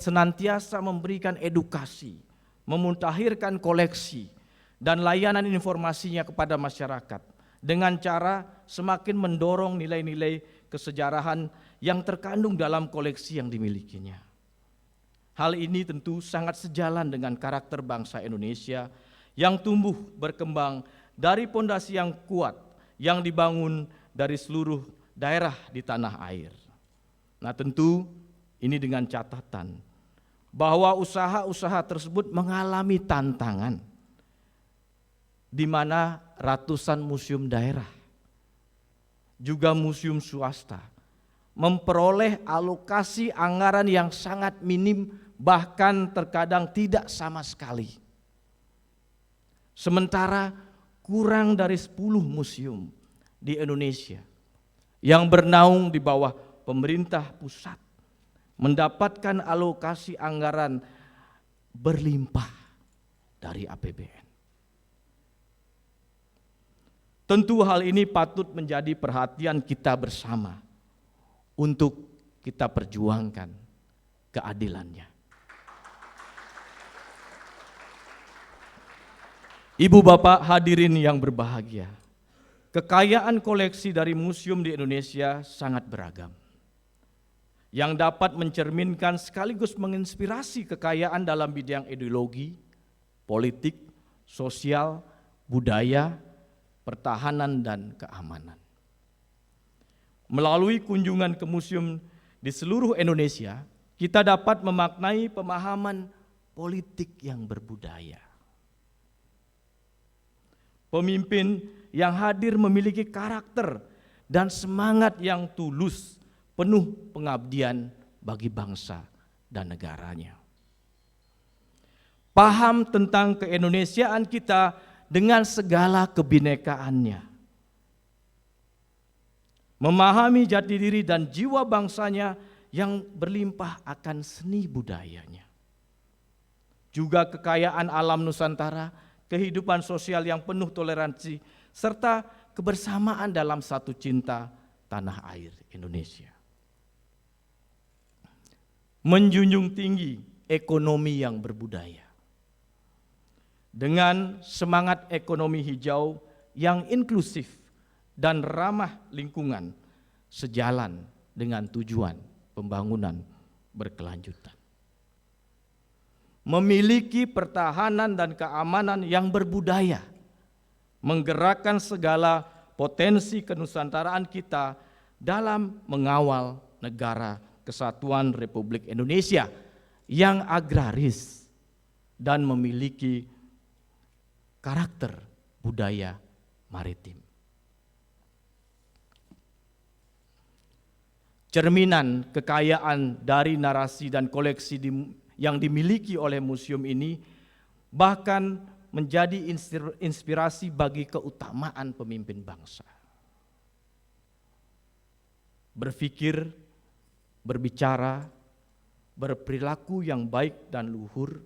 senantiasa memberikan edukasi, memutakhirkan koleksi dan layanan informasinya kepada masyarakat dengan cara semakin mendorong nilai-nilai kesejarahan yang terkandung dalam koleksi yang dimilikinya. Hal ini tentu sangat sejalan dengan karakter bangsa Indonesia yang tumbuh berkembang dari pondasi yang kuat yang dibangun dari seluruh daerah di tanah air. Nah, tentu ini dengan catatan bahwa usaha-usaha tersebut mengalami tantangan di mana ratusan museum daerah, juga museum swasta memperoleh alokasi anggaran yang sangat minim, bahkan terkadang tidak sama sekali. Sementara kurang dari 10 museum di Indonesia yang bernaung di bawah pemerintah pusat mendapatkan alokasi anggaran berlimpah dari APBN. Tentu hal ini patut menjadi perhatian kita bersama untuk kita perjuangkan keadilannya. Ibu bapak hadirin yang berbahagia, kekayaan koleksi dari museum di Indonesia sangat beragam, yang dapat mencerminkan sekaligus menginspirasi kekayaan dalam bidang ideologi, politik, sosial, budaya, pertahanan, dan keamanan. Melalui kunjungan ke museum di seluruh Indonesia, kita dapat memaknai pemahaman politik yang berbudaya. Pemimpin yang hadir memiliki karakter dan semangat yang tulus, penuh pengabdian bagi bangsa dan negaranya. Paham tentang keindonesiaan kita dengan segala kebinekaannya. Memahami jati diri dan jiwa bangsanya yang berlimpah akan seni budayanya. Juga kekayaan alam Nusantara, kehidupan sosial yang penuh toleransi, serta kebersamaan dalam satu cinta tanah air Indonesia. Menjunjung tinggi ekonomi yang berbudaya. Dengan semangat ekonomi hijau yang inklusif dan ramah lingkungan, sejalan dengan tujuan pembangunan berkelanjutan. Memiliki pertahanan dan keamanan yang berbudaya, menggerakkan segala potensi kenusantaraan kita dalam mengawal negara kesatuan Republik Indonesia yang agraris dan memiliki karakter budaya maritim. Cerminan kekayaan dari narasi dan koleksi yang dimiliki oleh museum ini bahkan menjadi inspirasi bagi keutamaan pemimpin bangsa. Berpikir, berbicara, berperilaku yang baik dan luhur.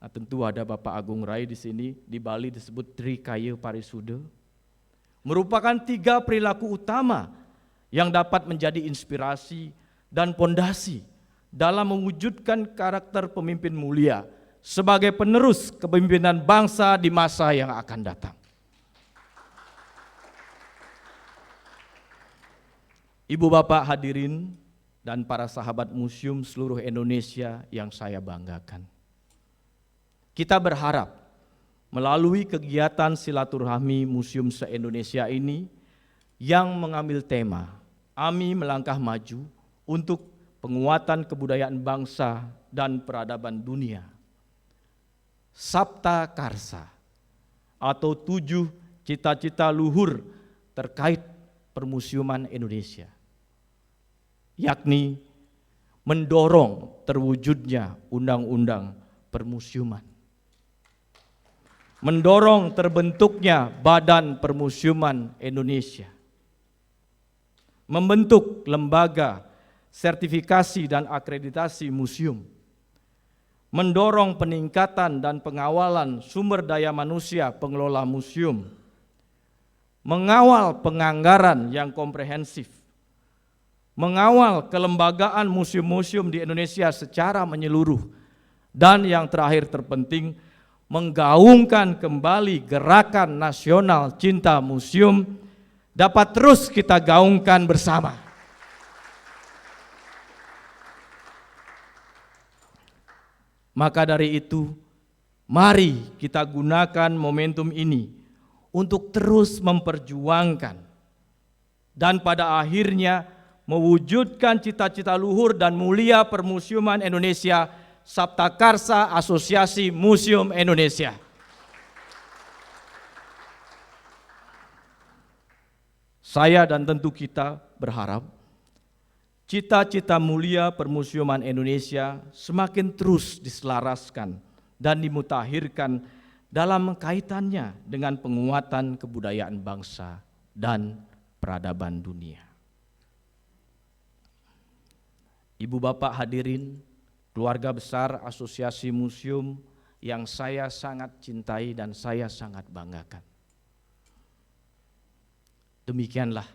Nah, tentu ada Bapak Agung Rai di sini, di Bali disebut Trikaya Parisuda. Merupakan 3 perilaku utama yang dapat menjadi inspirasi dan pondasi dalam mewujudkan karakter pemimpin mulia sebagai penerus kepemimpinan bangsa di masa yang akan datang. Ibu bapak hadirin dan para sahabat museum seluruh Indonesia yang saya banggakan. Kita berharap melalui kegiatan silaturahmi museum se-Indonesia ini yang mengambil tema AMI Melangkah Maju untuk penguatan kebudayaan bangsa dan peradaban dunia. Sabta Karsa atau 7 cita-cita luhur terkait permusiuman Indonesia, yakni mendorong terwujudnya Undang-Undang Permusiuman. Mendorong terbentuknya Badan Permusiuman Indonesia. Membentuk lembaga sertifikasi dan akreditasi museum. Mendorong peningkatan dan pengawalan sumber daya manusia pengelola museum. Mengawal penganggaran yang komprehensif. Mengawal kelembagaan museum-museum di Indonesia secara menyeluruh. Dan yang terakhir terpenting, menggaungkan kembali gerakan nasional cinta museum dapat terus kita gaungkan bersama. Maka dari itu, mari kita gunakan momentum ini untuk terus memperjuangkan dan pada akhirnya mewujudkan cita-cita luhur dan mulia Permusiuman Indonesia, Sabta Karsa Asosiasi Museum Indonesia. Saya dan tentu kita berharap cita-cita mulia Permusiuman Indonesia semakin terus diselaraskan dan dimutakhirkan dalam kaitannya dengan penguatan kebudayaan bangsa dan peradaban dunia. Ibu bapak hadirin, keluarga besar Asosiasi Museum yang saya sangat cintai dan saya sangat banggakan. Demikianlah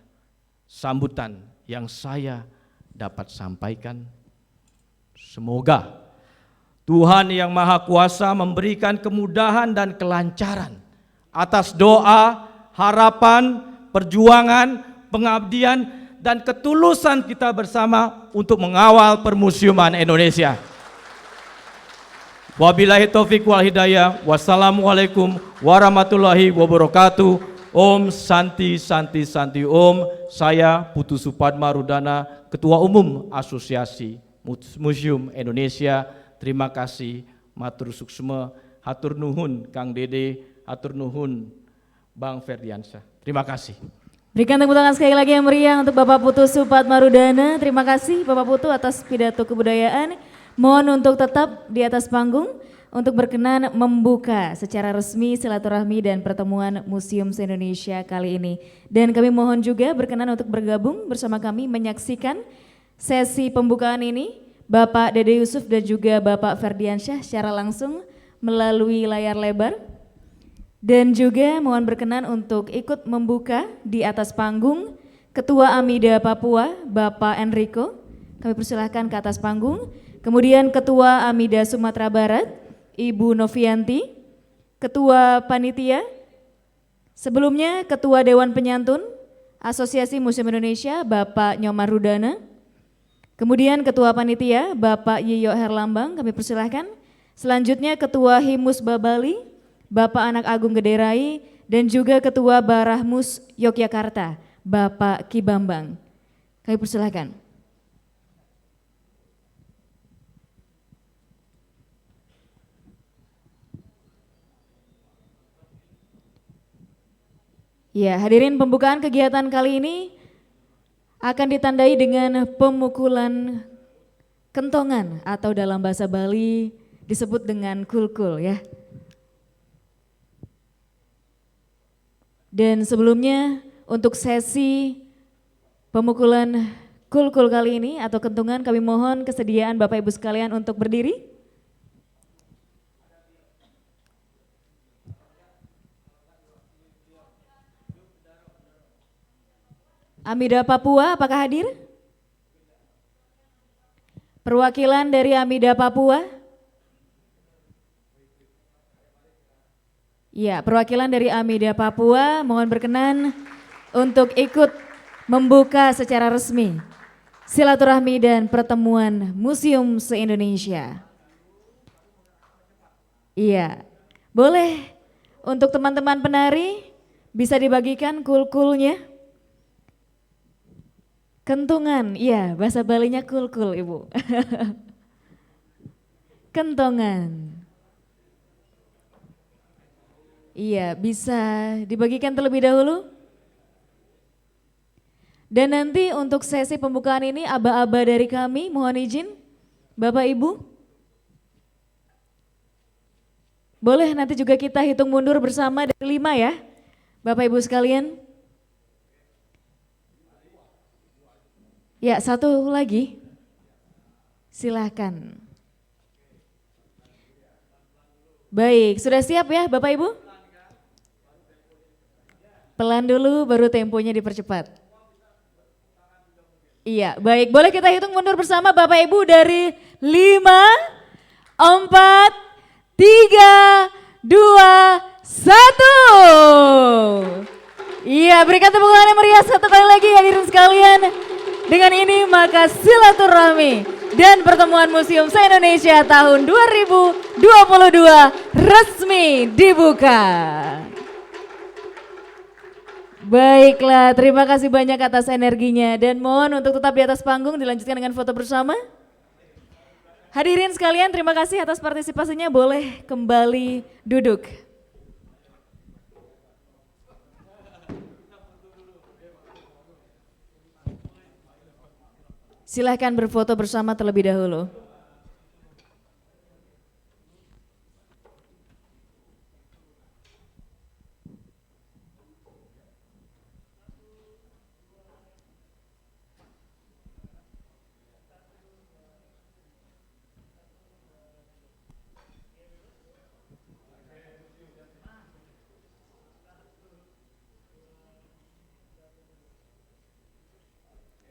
sambutan yang saya dapat sampaikan. Semoga Tuhan yang Maha Kuasa memberikan kemudahan dan kelancaran atas doa, harapan, perjuangan, pengabdian, dan ketulusan kita bersama untuk mengawal Permusiuman Indonesia. Wabillahi taufiq wal hidayah. Wassalamualaikum warahmatullahi wabarakatuh. Om Santi Santi Santi Om. Saya Putu Supatmarudana, Ketua Umum Asosiasi Museum Indonesia. Terima kasih, matur suksma, hatur nuhun Kang Dede, hatur nuhun Bang Ferdiansyah. Terima kasih. Berikan tepuk tangan sekali lagi yang meriah untuk Bapak Putu Supatmarudana. Terima kasih Bapak Putu atas pidato kebudayaan. Mohon untuk tetap di atas panggung untuk berkenan membuka secara resmi silaturahmi dan pertemuan Museum se-Indonesia kali ini. Dan kami mohon juga berkenan untuk bergabung bersama kami menyaksikan sesi pembukaan ini Bapak Dede Yusuf dan juga Bapak Ferdiansyah secara langsung melalui layar lebar. Dan juga mohon berkenan untuk ikut membuka di atas panggung Ketua Amida Papua, Bapak Enrico. Kami persilahkan ke atas panggung. Kemudian Ketua Amida Sumatera Barat, Ibu Novianti. Ketua Panitia, sebelumnya Ketua Dewan Penyantun Asosiasi Museum Indonesia, Bapak Nyomar Rudana. Kemudian Ketua Panitia, Bapak Yiyo Herlambang, kami persilahkan. Selanjutnya Ketua Himus Babali, Bapak Anak Agung Gederai, dan juga Ketua Barahmus Yogyakarta, Bapak Ki Bambang. Kami persilahkan. Ya, hadirin, pembukaan kegiatan kali ini akan ditandai dengan pemukulan kentongan atau dalam bahasa Bali disebut dengan kulkul ya. Dan sebelumnya untuk sesi pemukulan kulkul kali ini atau kentungan kami mohon kesediaan Bapak Ibu sekalian untuk berdiri. Amida Papua apakah hadir? Perwakilan dari Amida Papua? Ya, perwakilan dari Amida Papua mohon berkenan untuk ikut membuka secara resmi silaturahmi dan pertemuan Museum se-Indonesia. Iya, boleh untuk teman-teman penari bisa dibagikan kulkulnya. Kentungan, iya bahasa Balinya kulkul Ibu. Kentongan. Iya, bisa dibagikan terlebih dahulu. Dan nanti untuk sesi pembukaan ini aba-aba dari kami mohon izin Bapak Ibu? Boleh nanti juga kita hitung mundur bersama dari 5 ya, Bapak Ibu sekalian. Ya, satu lagi. Silahkan. Baik, sudah siap ya Bapak Ibu? Pelan dulu baru temponya dipercepat. Iya, baik. Boleh kita hitung mundur bersama Bapak Ibu dari 5, 4, 3, 2, 1. Iya, berikan tepuk tangan yang meriah satu kali lagi hadirin sekalian. Dengan ini maka silaturahmi dan pertemuan Museum Se-Indonesia tahun 2022 resmi dibuka. Baiklah, terima kasih banyak atas energinya dan mohon untuk tetap di atas panggung dilanjutkan dengan foto bersama. Hadirin sekalian, terima kasih atas partisipasinya, boleh kembali duduk. Silahkan berfoto bersama terlebih dahulu.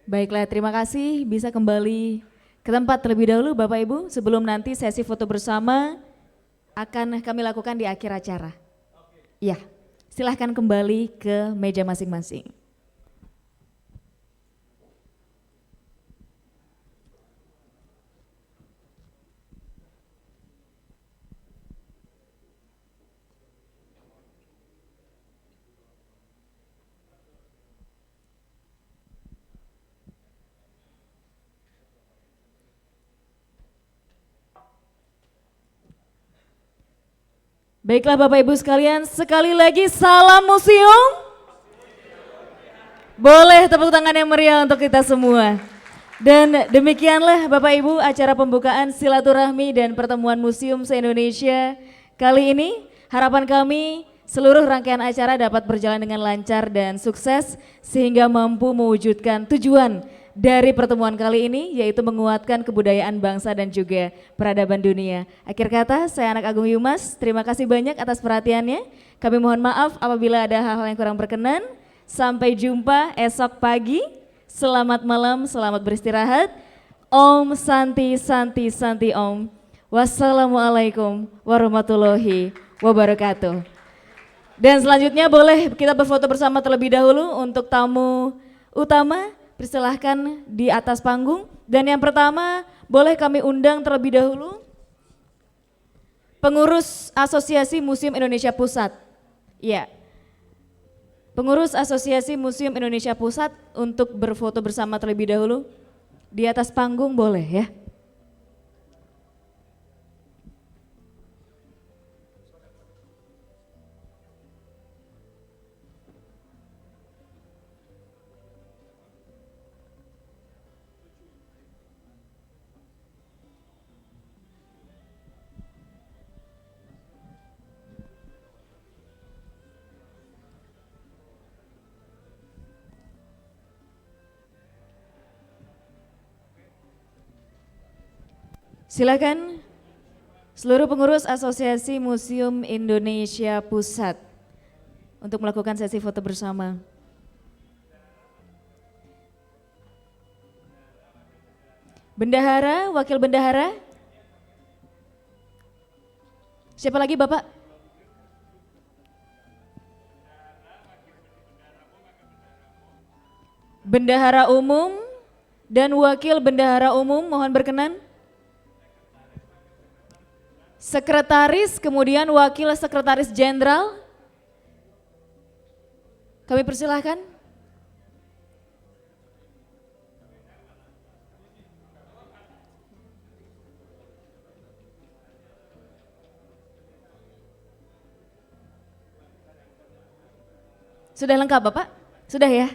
Baiklah, terima kasih. Bisa kembali ke tempat terlebih dahulu Bapak Ibu sebelum nanti sesi foto bersama akan kami lakukan di akhir acara. Ya, silahkan kembali ke meja masing-masing. Baiklah Bapak Ibu sekalian, sekali lagi salam museum. Boleh tepuk tangan yang meriah untuk kita semua. Dan demikianlah Bapak Ibu acara pembukaan silaturahmi dan pertemuan Museum Se-Indonesia kali ini. Harapan kami seluruh rangkaian acara dapat berjalan dengan lancar dan sukses sehingga mampu mewujudkan tujuan dari pertemuan kali ini, yaitu menguatkan kebudayaan bangsa dan juga peradaban dunia. Akhir kata, saya Anak Agung Yumas, terima kasih banyak atas perhatiannya. Kami mohon maaf apabila ada hal-hal yang kurang berkenan. Sampai jumpa esok pagi. Selamat malam, selamat beristirahat. Om Santi Santi Santi Om. Wassalamualaikum warahmatullahi wabarakatuh. Dan selanjutnya boleh kita berfoto bersama terlebih dahulu untuk tamu utama. Persilahkan di atas panggung. Dan yang pertama boleh kami undang terlebih dahulu pengurus Asosiasi Museum Indonesia Pusat. Ya, pengurus Asosiasi Museum Indonesia Pusat untuk berfoto bersama terlebih dahulu. Di atas panggung boleh ya. Silakan seluruh pengurus Asosiasi Museum Indonesia Pusat untuk melakukan sesi foto bersama. Bendahara, wakil bendahara. Siapa lagi Bapak? Bendahara umum dan wakil bendahara umum mohon berkenan. Sekretaris, kemudian wakil sekretaris jenderal. Kami persilahkan. Sudah lengkap Bapak? Sudah ya?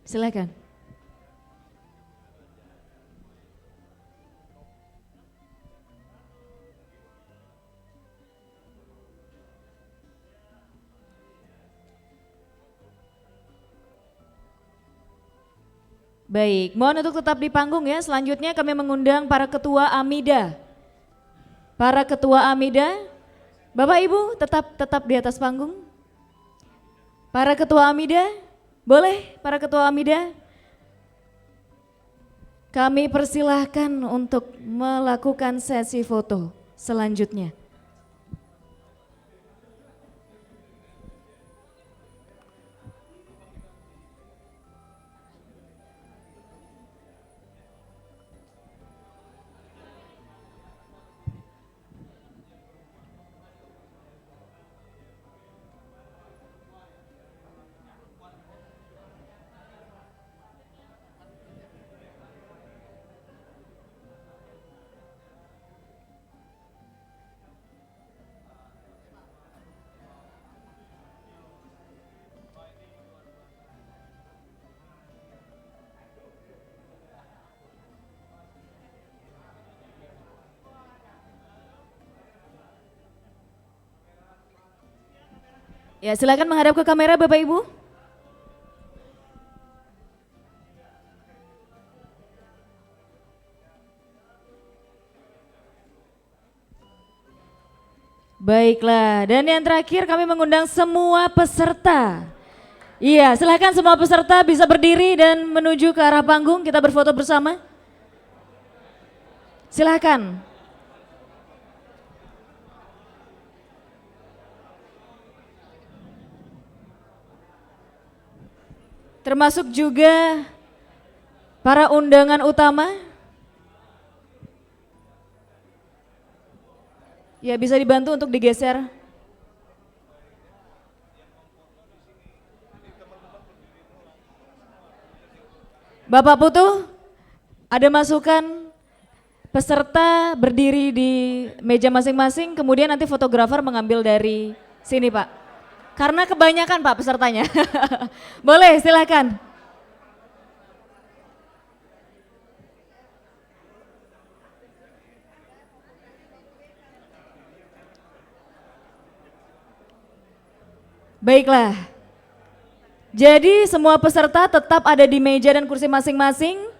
Silakan. Baik, mohon untuk tetap di panggung ya. Selanjutnya kami mengundang para ketua AMIDA. Para ketua AMIDA, Bapak Ibu tetap di atas panggung. Para ketua AMIDA, boleh para ketua AMIDA? Kami persilahkan untuk melakukan sesi foto selanjutnya. Ya, silakan menghadap ke kamera Bapak Ibu. Baiklah, dan yang terakhir kami mengundang semua peserta. Iya, silakan semua peserta bisa berdiri dan menuju ke arah panggung, kita berfoto bersama. Silakan. Termasuk juga para undangan utama. Ya, bisa dibantu untuk digeser. Bapak Putu, ada masukan peserta berdiri di meja masing-masing, kemudian nanti fotografer mengambil dari sini Pak. Karena kebanyakan Pak pesertanya. Boleh, silakan. Baiklah. Jadi semua peserta tetap ada di meja dan kursi masing-masing.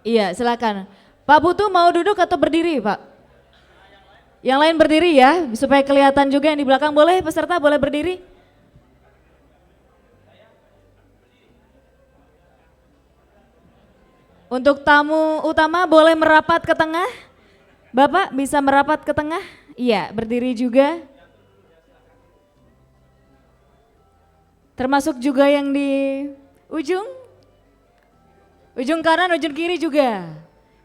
Iya, silakan. Pak Putu mau duduk atau berdiri, Pak? Yang lain berdiri ya, supaya kelihatan juga yang di belakang. Boleh peserta boleh berdiri? Untuk tamu utama boleh merapat ke tengah. Bapak bisa merapat ke tengah? Iya, berdiri juga. Termasuk juga yang di ujung. Ujung kanan, ujung kiri juga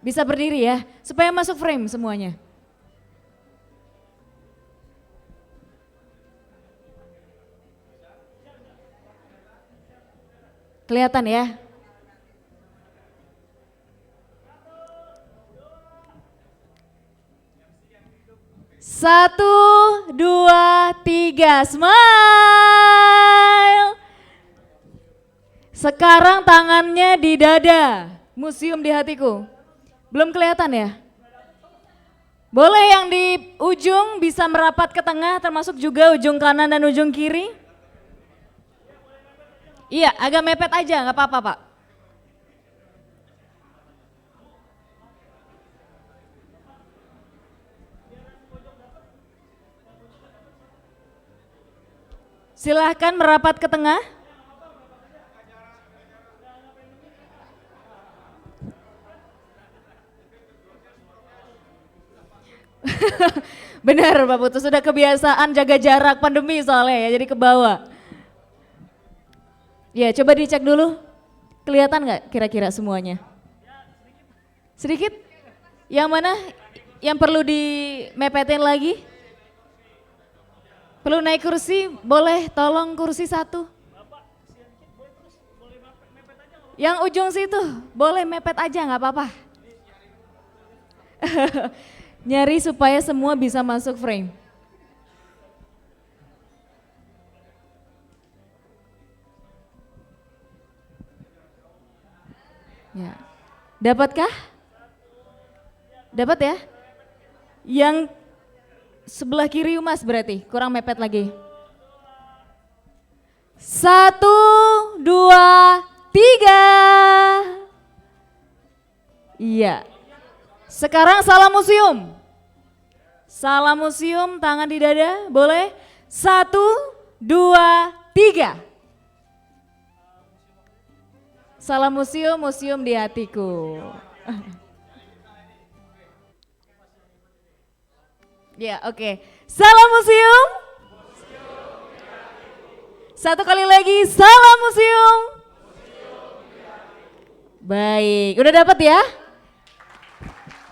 bisa berdiri ya, supaya masuk frame semuanya. Kelihatan ya? Satu, dua, tiga, smile. Sekarang tangannya di dada, museum di hatiku. Belum kelihatan ya? Boleh yang di ujung bisa merapat ke tengah, termasuk juga ujung kanan dan ujung kiri. Iya, agak mepet aja, nggak apa-apa Pak. Silahkan merapat ke tengah. Benar Pak Putu, sudah kebiasaan jaga jarak pandemi soalnya ya, jadi ke bawah. Ya, coba dicek dulu, kelihatan nggak kira-kira semuanya? Sedikit? Yang mana? Yang perlu dimepetin lagi? Perlu naik kursi? Boleh tolong kursi satu. Yang ujung situ, boleh mepet aja nggak apa-apa. Nyari supaya semua bisa masuk frame. Ya. Dapatkah? Dapat ya? Yang sebelah kiri Mas berarti, kurang mepet lagi. 1, 2, 3. Iya. Sekarang salam museum. Salam museum, tangan di dada, boleh? 1, 2, 3. Salam museum, museum di hatiku. Ya, oke. Salam museum. Satu kali lagi, salam museum. Baik, udah dapat ya?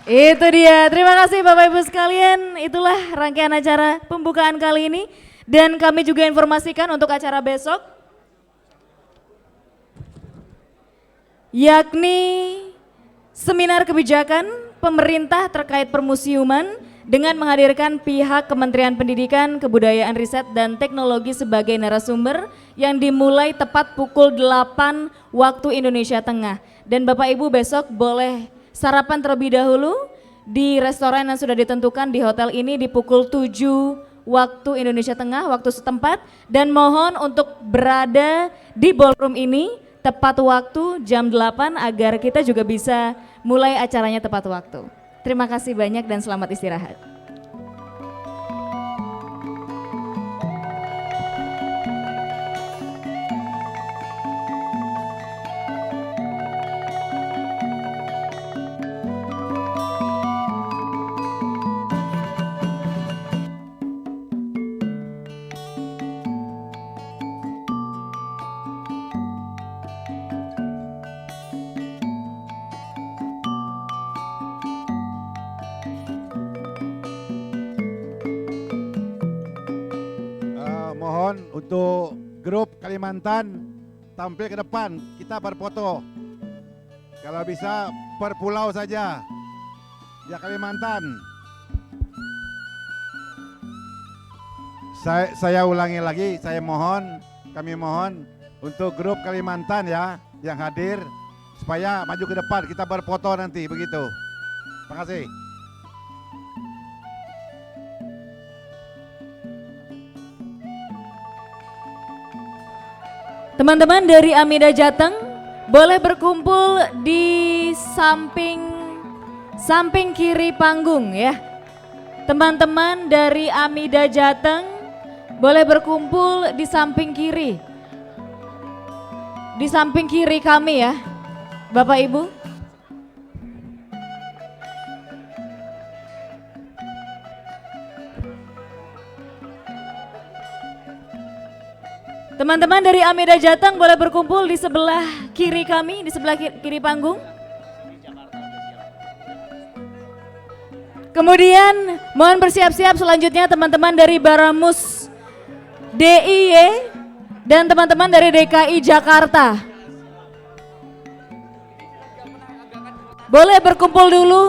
Itu dia, terima kasih Bapak Ibu sekalian. Itulah rangkaian acara pembukaan kali ini. Dan kami juga informasikan untuk acara besok, yakni seminar kebijakan pemerintah terkait permusiuman dengan menghadirkan pihak Kementerian Pendidikan, Kebudayaan, Riset, dan Teknologi sebagai narasumber yang dimulai tepat pukul 8 waktu Indonesia Tengah. Dan Bapak Ibu besok boleh sarapan terlebih dahulu di restoran yang sudah ditentukan di hotel ini di pukul 7 waktu Indonesia Tengah, waktu setempat. Dan mohon untuk berada di ballroom ini tepat waktu jam 8 agar kita juga bisa mulai acaranya tepat waktu. Terima kasih banyak dan selamat istirahat. Mohon untuk grup Kalimantan tampil ke depan, kita berfoto. Kalau bisa per pulau saja. Ya Kalimantan. Saya ulangi lagi, kami mohon untuk grup Kalimantan ya yang hadir supaya maju ke depan, kita berfoto nanti begitu. Terima kasih. Teman-teman dari Amida Jateng boleh berkumpul di samping kiri panggung ya. Teman-teman dari Amida Jateng boleh berkumpul di samping kiri. Di samping kiri kami ya, Bapak Ibu. Teman-teman dari Amida Jateng boleh berkumpul di sebelah kiri kami, di sebelah kiri panggung. Kemudian mohon bersiap-siap selanjutnya teman-teman dari Baramus DIY dan teman-teman dari DKI Jakarta. Boleh berkumpul dulu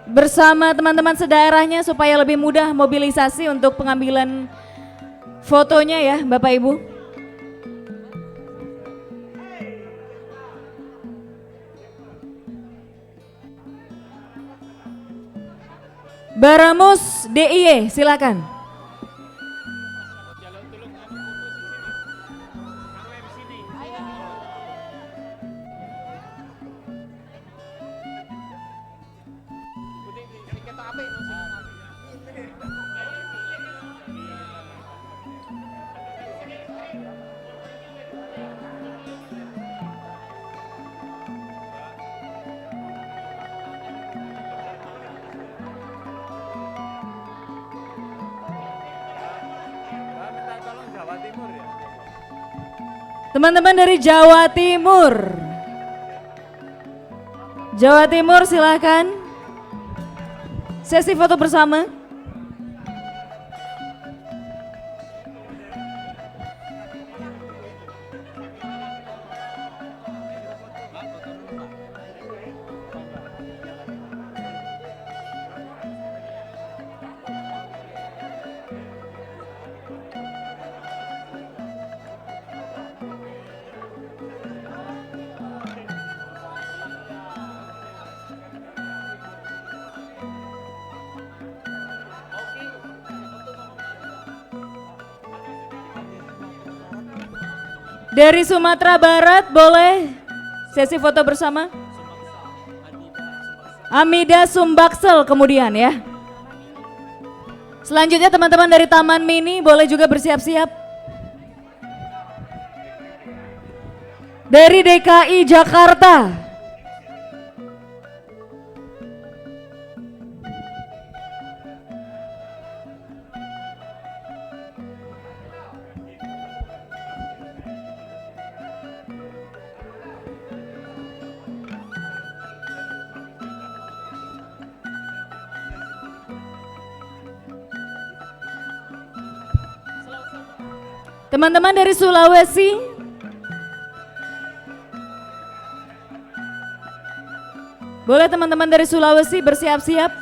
bersama teman-teman sedaerahnya supaya lebih mudah mobilisasi untuk pengambilan fotonya ya Bapak Ibu. Baramus DIY silakan. Teman-teman dari Jawa Timur. Jawa Timur silahkan. Sesi foto bersama. Dari Sumatera Barat boleh sesi foto bersama. Amida Sumbaksel kemudian ya. Selanjutnya teman-teman dari Taman Mini boleh juga bersiap-siap. Dari DKI Jakarta. Teman-teman dari Sulawesi, boleh teman-teman dari Sulawesi bersiap-siap.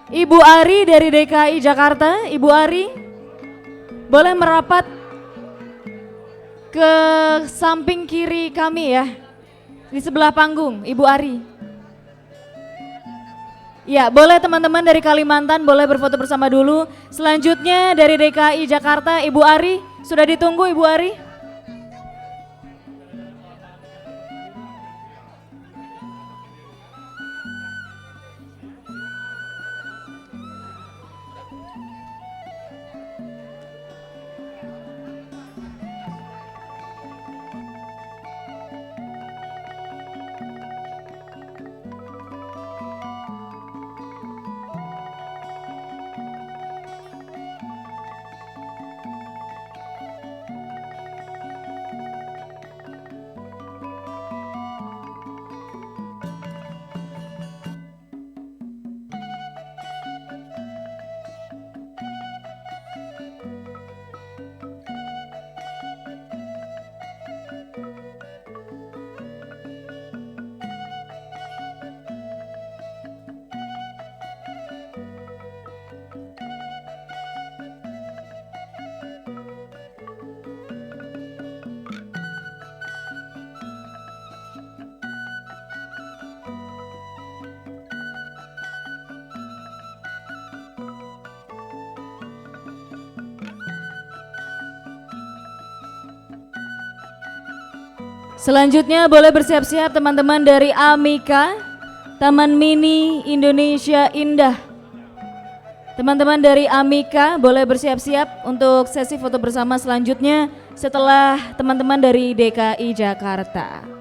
Ibu Ari dari DKI Jakarta. Ibu Ari boleh merapat ke samping kiri kami ya, di sebelah panggung, Ibu Ari. Ya, boleh teman-teman dari Kalimantan boleh berfoto bersama dulu. Selanjutnya dari DKI Jakarta, Ibu Ari, sudah ditunggu Ibu Ari. Selanjutnya boleh bersiap-siap teman-teman dari Amika, Taman Mini Indonesia Indah. Teman-teman dari Amika boleh bersiap-siap untuk sesi foto bersama selanjutnya setelah teman-teman dari DKI Jakarta.